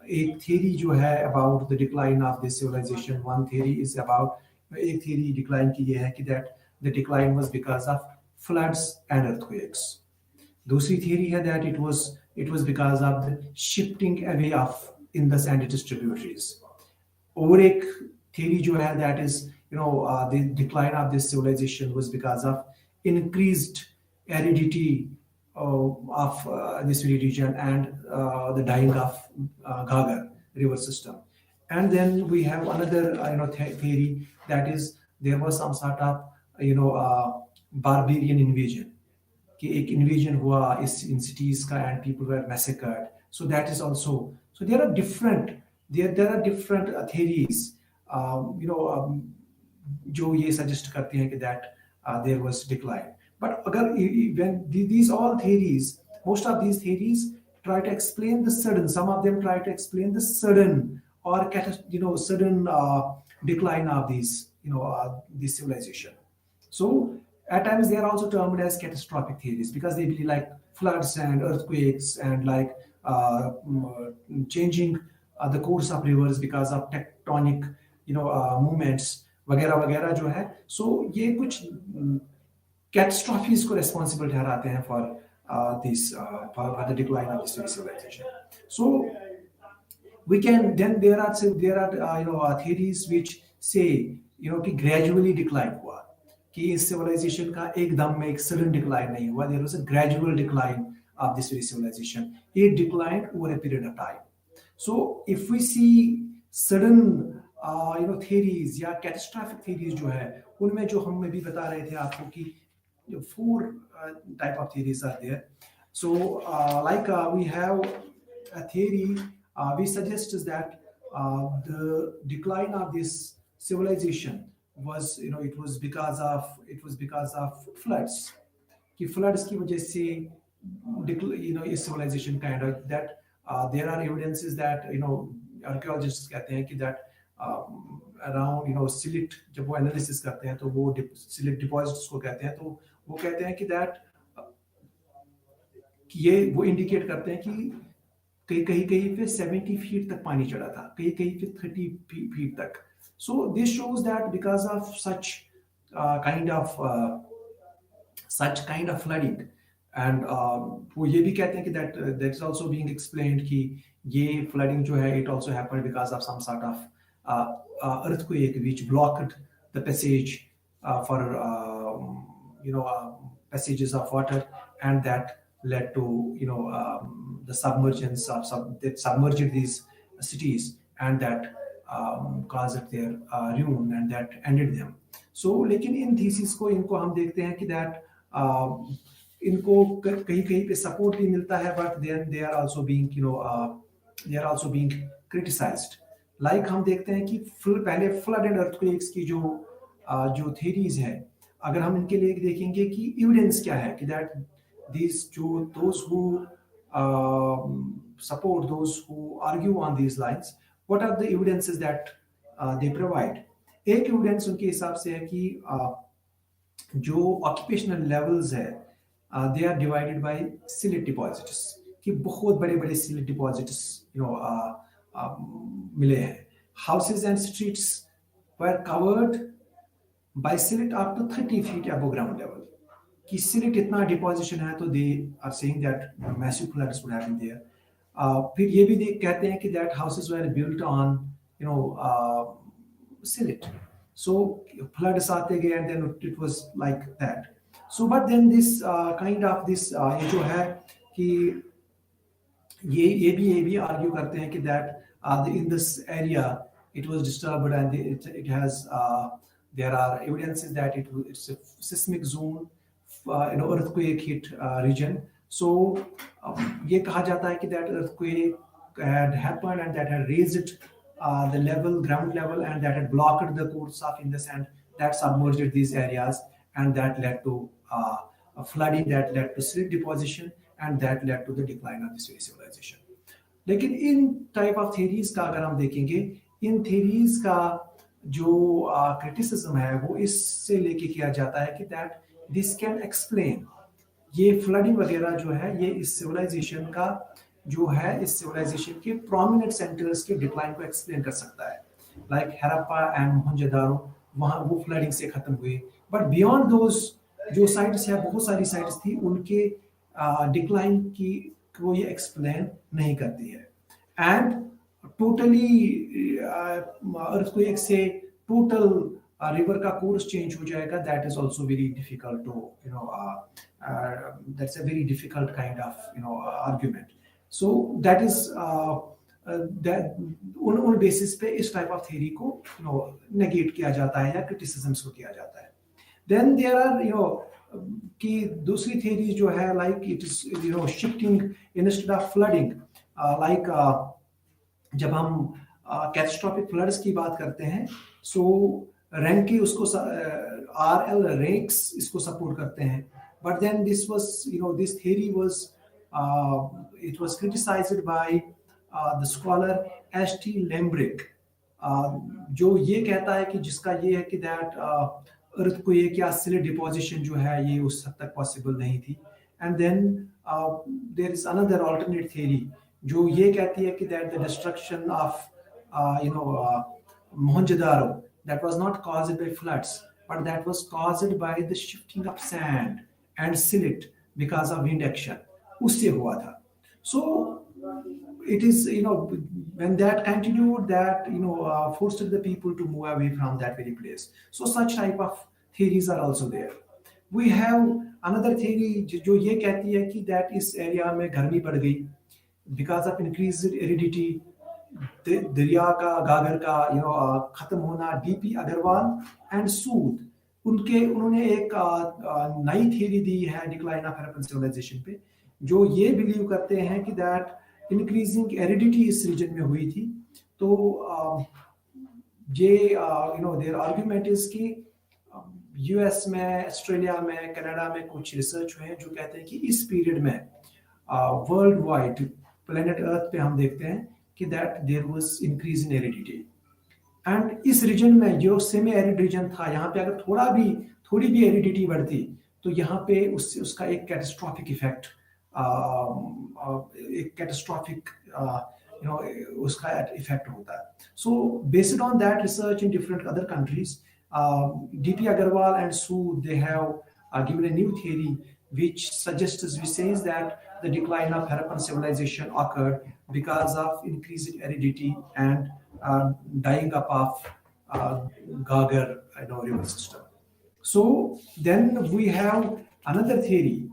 एक theory जो है about the decline of this civilization. One theory is about, एक theory decline की ये है कि that the decline was because of floods and earthquakes. दूसरी theory है that it was because of the shifting away of Indus and its tributaries. और एक theory जो है that is, the decline of this civilization was because of increased aridity of this region and the dying of Ghaggar river system. And then we have another theory that is there was some sort of barbarian invasion, कि एक invasion हुआ in cities का and people were massacred. So that is also, so there are different theories जो ये suggest करते हैं कि that there was decline. But when these all theories, most of these theories try to explain the sudden, some of them try to explain the sudden or sudden decline of these this civilization. So at times they are also termed as catastrophic theories because they believe like floods and earthquakes and like changing the course of rivers because of tectonic movements वगैरह वगैरह जो है. So ये कुछ catastrophes को responsible ठहराते हैं for this for the decline of this civilization. So we can, then there are theories which say कि gradually decline हुआ, कि इस civilization का एकदम में एक sudden decline नहीं हुआ. There was a gradual decline of this civilization. It declined over a period of time. So if we see sudden theories या catastrophic theories जो है, उनमें जो हम भी बता रहे थे आपको कि four type of theories are there. So, we have a theory, we suggest is that the decline of this civilization was, it was because of floods. कि floods की वजह से इस civilization kind of that there are evidences that archaeologists कहते हैं कि that around silt जब वो analysis करते हैं तो वो silt deposits को कहते हैं तो वो कहते हैं कि that कि ये वो इंडिकेट करते हैं कि कहीं कहीं कहीं पे 70 फीट तक पानी चढ़ा था कहीं कहीं पे 30 फीट तक so this shows that because of such kind of flooding and वो ये भी कहते हैं कि that is also being explained कि ये flooding जो है it also happened because of some sort of earthquake which blocked the passage for passages of water and that led to the submergence of that submerged these cities and that caused their ruin and that ended them. So लेकिन इन thesis को इनको हम देखते हैं कि that इनको कहीं कहीं पे सपोर्ट भी मिलता है but then they are also being criticized like हम देखते हैं कि पहले फ्लड एंड अर्थक्वेक्स की जो थ्योरीज है अगर हम इनके लिए देखेंगे कि एविडेंस क्या है कि that these those who support those who argue on these lines what are the evidences that they provide एक एविडेंस उनके हिसाब से है कि जो ऑक्यूपेशनल लेवल्स है they are divided by silt deposits कि बहुत बड़े बड़े सिलिट डिपॉजिट्स मिले हैं houses and streets were covered by silt up to 30 feet above ground level कि सिलिट इतना डिपॉजिशन है तो they are saying that massive floods would have been there फिर ये भी कहते हैं कि that houses were built on silt so floods aate gaye and then it was like that so but then this kind of this ये जो है कि ये भी argue करते हैं कि that in this area it was disturbed and it has there are evidences that it's a seismic zone earthquake hit region so ये कहा जाता है कि that earthquake had happened and that had raised the ground level and that had blocked the course of Indus and that submerged these areas and that led to flooding that led to silt deposition and that led to the decline of this civilization. लेकिन इन type of theories का अगर हम देखेंगे इन theories का जो criticism है वो इससे लेके किया जाता है कि दैट दिस कैन एक्सप्लेन ये फ्लडिंग वगैरह जो है ये इस सिविलाइजेशन का जो है इस सिविलाइजेशन के प्रोमिनेंट सेंटर्स के डिक्लाइन को एक्सप्लेन कर सकता है लाइक हड़प्पा एंड मोहनजोदारो वहां वो फ्लडिंग से खत्म हुए बट बियॉन्ड दोज जो साइट्स है बहुत सारी साइट्स थी उनके डिक्लाइन की को ये एक्सप्लेन नहीं करती है एंड टोटली अर्थक्वेक से टोटल रिवर का कोर्स चेंज हो जाएगा that is also very difficult to that's a very difficult kind of argument So that is that उन बेसिस पे इस टाइप ऑफ थ्योरी को नेगेट किया जाता है या क्रिटिसिज्म्स को किया जाता है देन देयर आर कि दूसरी थ्योरी जो है like it is shifting instead of flooding like जब हम कैटास्ट्रोफिक फ्लड्स की बात करते हैं सो रैंकी उसको RL रेक्स इसको सपोर्ट करते हैं but then this was this theory was it was criticized by the scholar S.T. Lembrick जो ये कहता है कि जिसका ये है कि that earthquake या silt deposition जो है ये उस हद तक possible नहीं थी and then there is another alternate theory जो ये कहती है कि that the destruction of Mohenjo-daro that was not caused by floods but that was caused by the shifting of sand and silt because of wind action उससे हुआ था so it is when that continued that forced the people to move away from that very place so such type of theories are also there we have another theory जो ये कहती है कि that इस area में गर्मी बढ़ गई because of increased aridity दरिया का गागर का खत्म होना DP अग्रवाल and सूद उन्होंने एक नई थ्योरी दी है डिक्लाइन ऑफ हरप्पन सिविलाइजेशन पे, जो ये बिलीव करते हैं कि दैट इंक्रीजिंग एरिडिटी इस रीजन में हुई थी। तो ये देयर आर्गुमेंट इज कि यूएस में, ऑस्ट्रेलिया में, कनाडा में कुछ रिसर्च हुए हैं जो कहते हैं कि इस पीरियड में वर्ल्ड वाइड प्लेनेट अर्थ पे हम देखते हैं कि that there was increase in aridity. And इस रीजन में जो सेमी एरिड रीजन था, यहाँ पे अगर थोड़ी भी एरिडिटी बढ़ती तो यहाँ पे उसका एक कैटास्ट्रॉफिक इफेक्ट, एक कैटास्ट्रॉफिक उसका इफेक्ट होता है। So based on that research in different other countries, D.P. Agarwal and Su, they have given a new theory which says that the decline of Harappan civilization occurred because of increased aridity and dying up of Gagar river system. So then we have another theory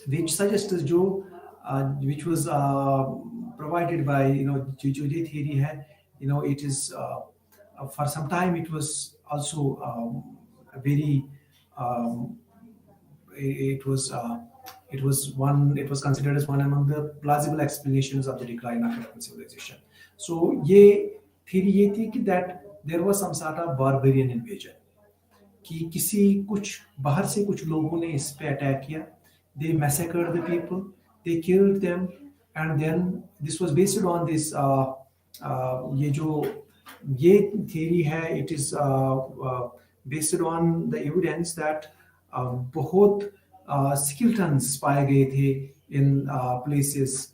which suggests which was provided by जो theory है, it is for some time it was also very it was considered as one among the plausible explanations of the decline of Harappan civilization. So ये theory ये थी कि that there was some sort of barbarian invasion, कि कुछ बाहर से कुछ लोगों ने इस पे अटैक किया, they massacred the people, they killed them, and then this was based on this ये theory है, it is based on the evidence that बहुत skeletons पाए गए थे in places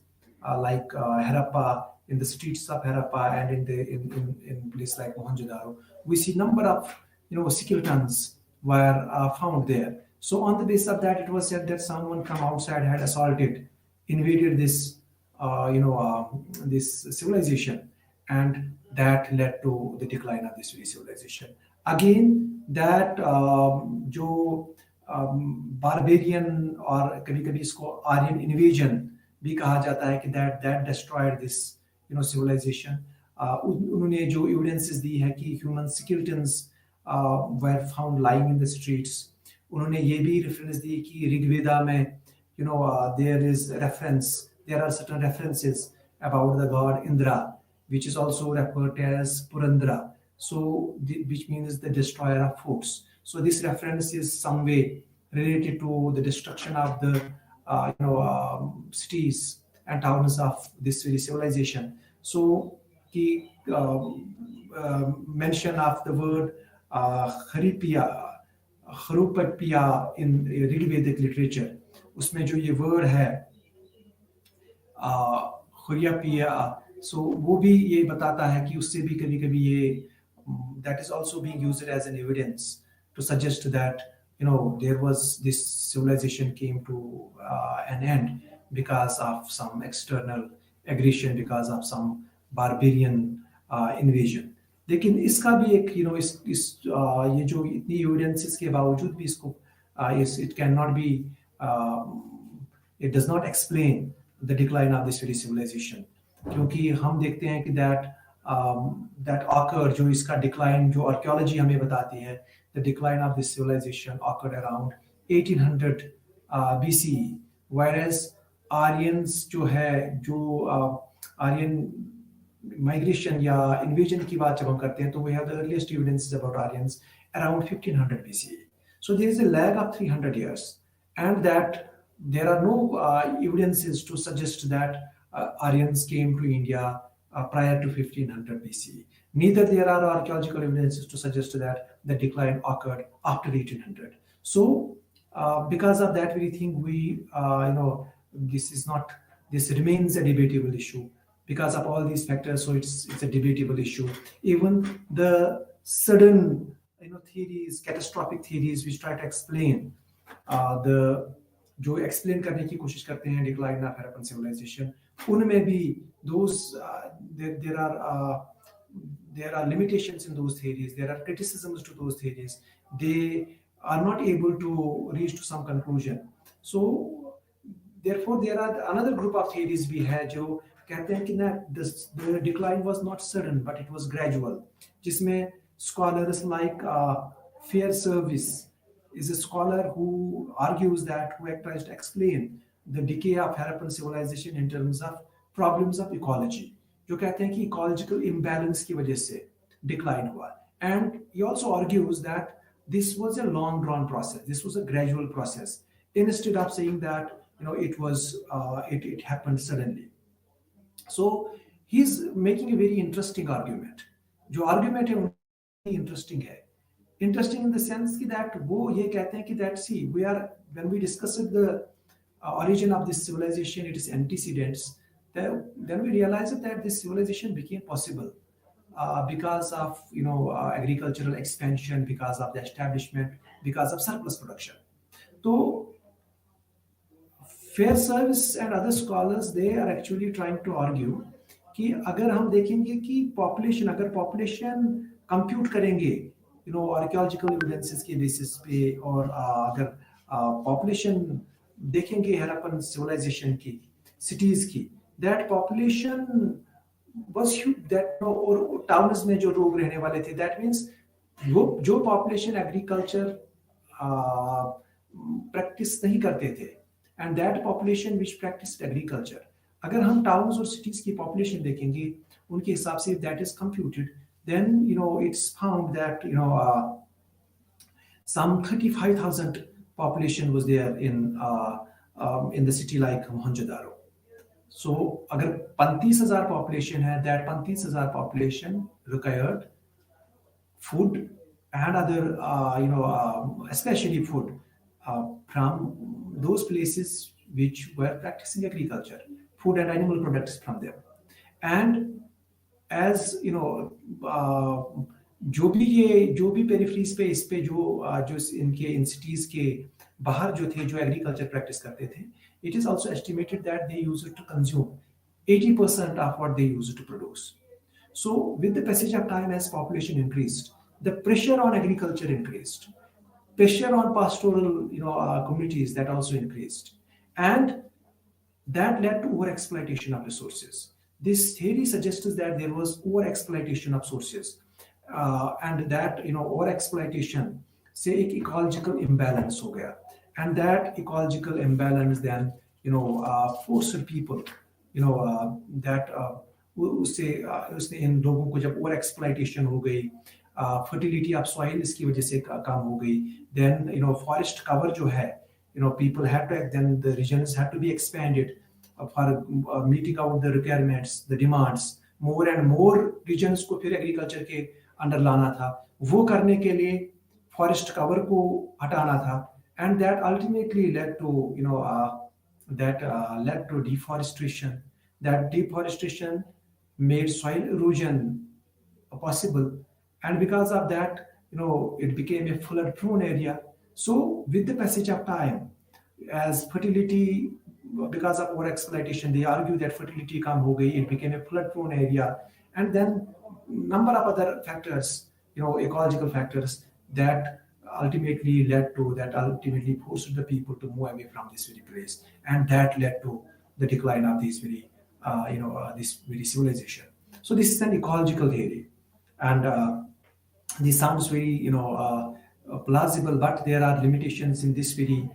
like Harappa, in the streets of Harappa, and in place like Mohenjo-daro. We see number of skeletons were found there. So on the basis of that, it was said that someone from outside had invaded this this civilization, and that led to the decline of this civilization. Again, that जो barbarian और कभी-कभी इसको Aryan invasion भी कहा जाता है कि that destroyed this civilization. उन्होंने जो evidences दी है कि human skeletons were found lying in the streets. उन्होंने ये भी reference दी कि ऋग्वेदा में there are certain references about the god Indra, which is also referred as Purandra, so which means the destroyer of foods. So this reference is some way related to the destruction of the cities and towns of this civilization. So the mention of the word Haruppiya in Rigvedic literature, उसमें जो ये word है Haruppiya, so वो भी ये बताता है कि उससे भी कभी-कभी ये that is also being used as an evidence to suggest that there was this civilization came to an end because of some external aggression, because of some barbarian invasion. लेकिन इसका भी एक ये जो इतनी evidences के बावजूद भी इसको it cannot be it does not explain the decline of this very civilization, क्योंकि हम देखते हैं कि that occurred, जो इसका decline जो archaeology हमें बताती है, the decline of this civilization occurred around 1800 BCE, whereas Aryans जो Aryan migration या invasion की बात जब हम करते हैं तो we have the earliest evidences about Aryans around 1500 BCE. So there is a lag of 300 years, and that there are no evidences to suggest that Aryans came to India prior to 1500 BCE. Neither there are archaeological evidences to suggest that the decline occurred after 1800. So because of that very thing, this remains a debatable issue because of all these factors. So it's a debatable issue. Even the sudden theories, catastrophic theories which try to explain जो explain करने की कोशिश करते हैं decline of Harappan civilization, उनमें भी there are limitations in those theories. There are criticisms to those theories. They are not able to reach to some conclusion. So therefore there are another group of theories भी है जो कहते हैं कि the decline was not sudden but it was gradual, जिसमें scholars like Fair Service is a scholar who argues that who tries to explain the decay of Harappan civilization in terms of problems of ecology. जो कहते हैं कि ecological imbalance की वजह से decline हुआ. And he also argues that this was a long drawn process. This was a gradual process. Instead of saying that it was it happened suddenly. So he's making a very interesting argument. जो argument है interesting है. Interesting in the sense that वो ये कहते हैं कि that see we are when we discuss the origin of this civilization, its antecedents, then we realize that this civilization became possible because of agricultural expansion, because of the establishment, because of surplus production. So Fair Service and other scholars, they are actually trying to argue कि अगर हम देखेंगे कि अगर population compute करेंगे archaeological evidences के basis पे, और अगर पॉपुलेशन देखेंगे हरप्पन सिविलाइजेशन की, सिटीज की, दैट पॉपुलेशन वाज दैट, और टाउन्स में जो लोग रहने वाले थे, दैट मींस जो पॉपुलेशन एग्रीकल्चर प्रैक्टिस नहीं करते थे, and that population which practiced agriculture, अगर हम टाउन्स और सिटीज की पॉपुलेशन देखेंगे उनके हिसाब से, that is computed, then it's found that some 35,000 population was there in the city like Mohenjo-daro. So अगर 35,000 population है, that 35,000 population required food and other especially food from those places which were practicing agriculture, food and animal products from them. And as जो भी peripheries पे इस पे जो इनके in cities के बाहर जो थे, जो एग्रीकल्चर प्रैक्टिस करते थे, it is also estimated that they used to consume 80% of what they used to produce. So with the passage of time, as population increased, the pressure on agriculture increased, pressure on pastoral communities, that also increased, and that led to over-exploitation of resources. This theory suggests that there was over-exploitation of sources, and that over-exploitation से एक ecological imbalance हो गया, and that ecological imbalance then forced people that उससे इन लोगों को जब over-exploitation हो गई, fertility of soil इसकी वजह से कम हो गई, then forest cover जो है, people had to, then the regions had to be expanded for meeting out the requirements, the demands. More and more regions को फिर agriculture के अंडर लाना था, वो करने के लिए forest cover को हटाना था, and that ultimately led to led to deforestation. That deforestation made soil erosion possible, and because of that it became a flood prone area. So with the passage of time, as fertility, because of over exploitation, they argue that fertility kam ho gayi, it became a flood prone area, and then number of other factors, ecological factors, that ultimately forced the people to move away from this very place, and that led to the decline of this very civilization. So this is an ecological theory, and this sounds very plausible, but there are limitations in this very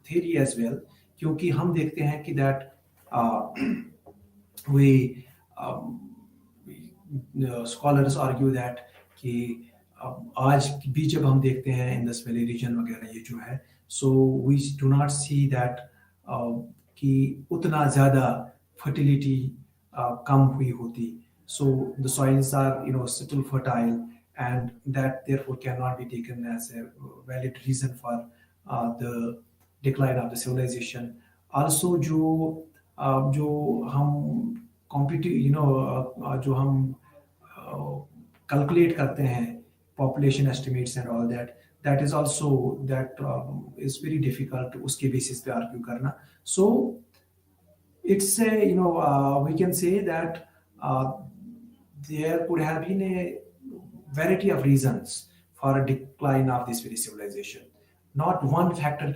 theory as well, क्योंकि हम देखते हैं कि that scholars argue that कि आज भी जब हम देखते हैं इंडस वैली रीजन वगैरह ये जो है, so we do not see that कि उतना ज़्यादा fertility कम हुई होती. So the soils are still fertile, and that therefore cannot be taken as a valid reason for the decline of the civilization. Also जो हम जो हम calculate करते हैं population estimates and all that, that is also is very difficult उसके basis पे argue करना. So it's a we can say that there could have been a variety of reasons for a decline of this very civilization. Not one factor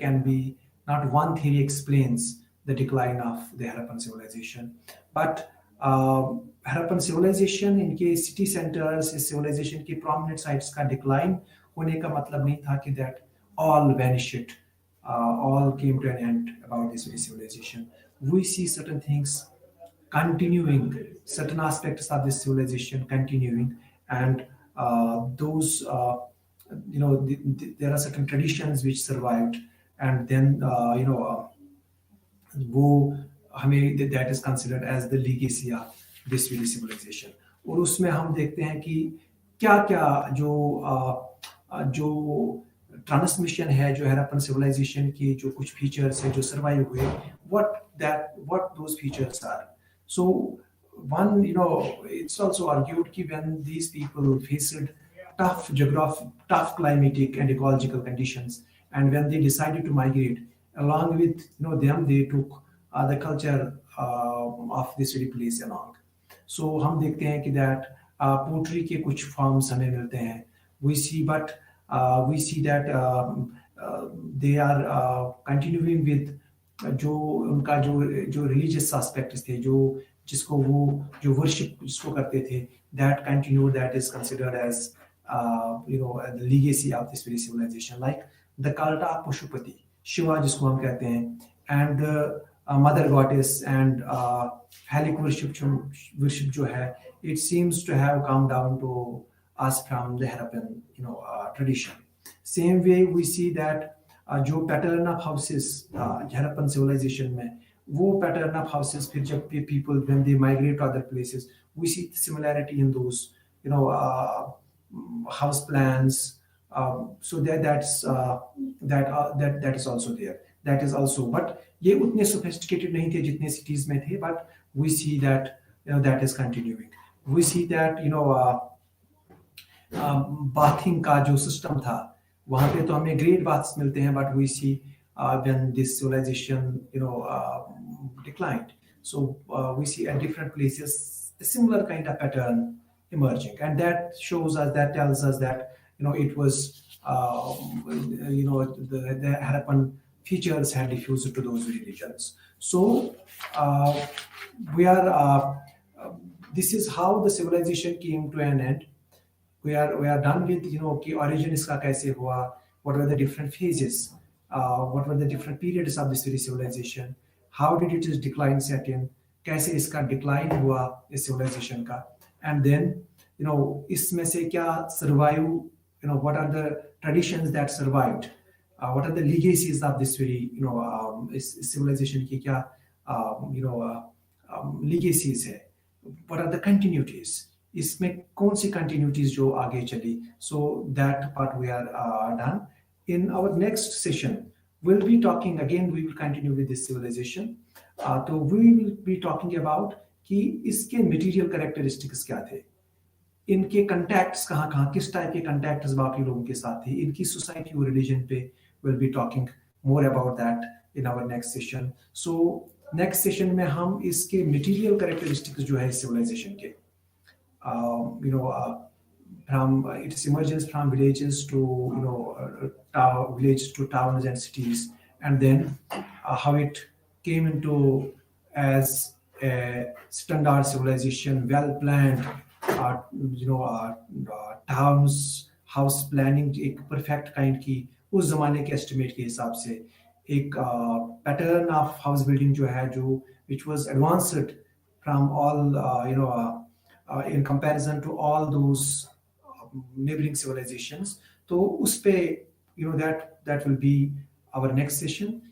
not one theory explains the decline of the Harappan civilization. But Harappan civilization, इनके city centres, इस civilisation के prominent sites का decline होने का मतलब नहीं था कि that all vanished, all came to an end about this very civilization. We see certain things continuing, certain aspects of this civilization continuing, and those there are certain traditions which survived, and then वो हमें that is considered as the legacy of this very civilization. और उसमें हम देखते हैं कि क्या क्या जो ट्रांसमिशन है जो हड़प्पन सिविलाइजेशन की जो कुछ फीचर्स है जो सर्वाइव हुए, what those features are. So one, it's also argued कि when these people faced tough climatic and ecological conditions, and when they decided to migrate, along with them, they took the culture of this very place along. So हम देखते हैं कि that pottery के कुछ forms हमें मिलते हैं, we see that they are continuing with जो उनका जो रिलीजियस एस्पेक्ट्स थे, जिसको वो जो वर्शिप जिसको करते थे, that continue, that is considered as the legacy of this very civilization, like the cult of Pashupati, Shiva जिसको हम कहते हैं, and the mother goddess and phallic worship जो है, it seems to have come down to us from the Harappan tradition. Same way we see that जो pattern of houses Harappan civilization में, वो pattern of houses फिर जब people when they migrate to other places, we see similarity in those house plans. So that is also there, that is also, but ये उतने sophisticated नहीं थे जितने cities में थे, but we see that that is continuing. We see that bathing का जो system था, वहाँ पे तो हमें great baths मिलते हैं, but we see when this civilization declined, so we see at different places a similar kind of pattern emerging, and that shows us, that tells us that it was the Harappan features had diffused to those regions. So this is how the civilization came to an end. We are done with कि origin इसका कैसे हुआ, what were the different phases, what were the different periods of this very civilization, how did its decline set in, कैसे इसका decline हुआ इस civilization का, and then इसमें से क्या survive, what are the traditions that survived, what are the legacies of this very civilization की क्या legacies है, what are the continuities, इसमें कौन सी continuities जो आगे चली. So that part we are done. In our next session we'll be talking again, we will continue with this civilization. So we will be talking about कि इसके material characteristics क्या थे, इनके contacts कहाँ किस टाइप के contacts बाकी लोगों के साथ थे, इनकी society और religion पे we'll be talking more about that in our next session. So next session में हम इसके material characteristics जो है civilization के from its emergence from villages to villages to towns and cities, and then how it came into as a standard civilization, well planned, towns, house planning एक perfect kind की उस जमाने के estimate के हिसाब से एक pattern of house building जो है which was advanced from all in comparison to all those neighboring civilizations. तो उस पे that will be our next session.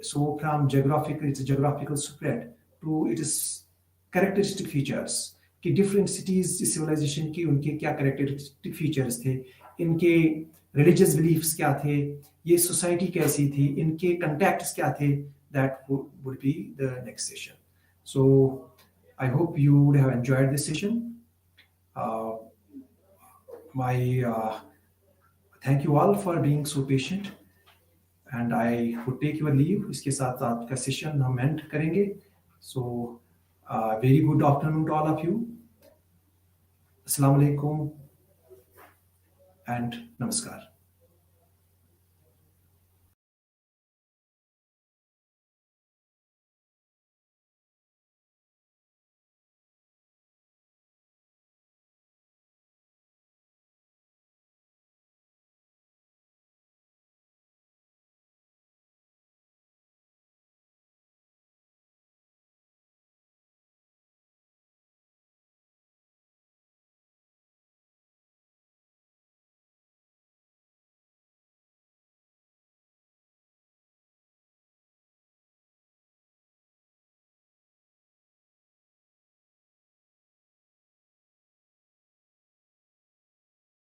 So from its geographical spread to its characteristic features, कि different cities civilization की उनके क्या characteristic features थे, इनके religious beliefs क्या थे, ये society कैसी थी, इनके contacts क्या थे, that would be the next session. So I hope you would have enjoyed this session. Thank you all for being so patient, and I would take your leave. इसके साथ आपका session हम end करेंगे. So very good afternoon to all of you. Assalamu alaikum and namaskar.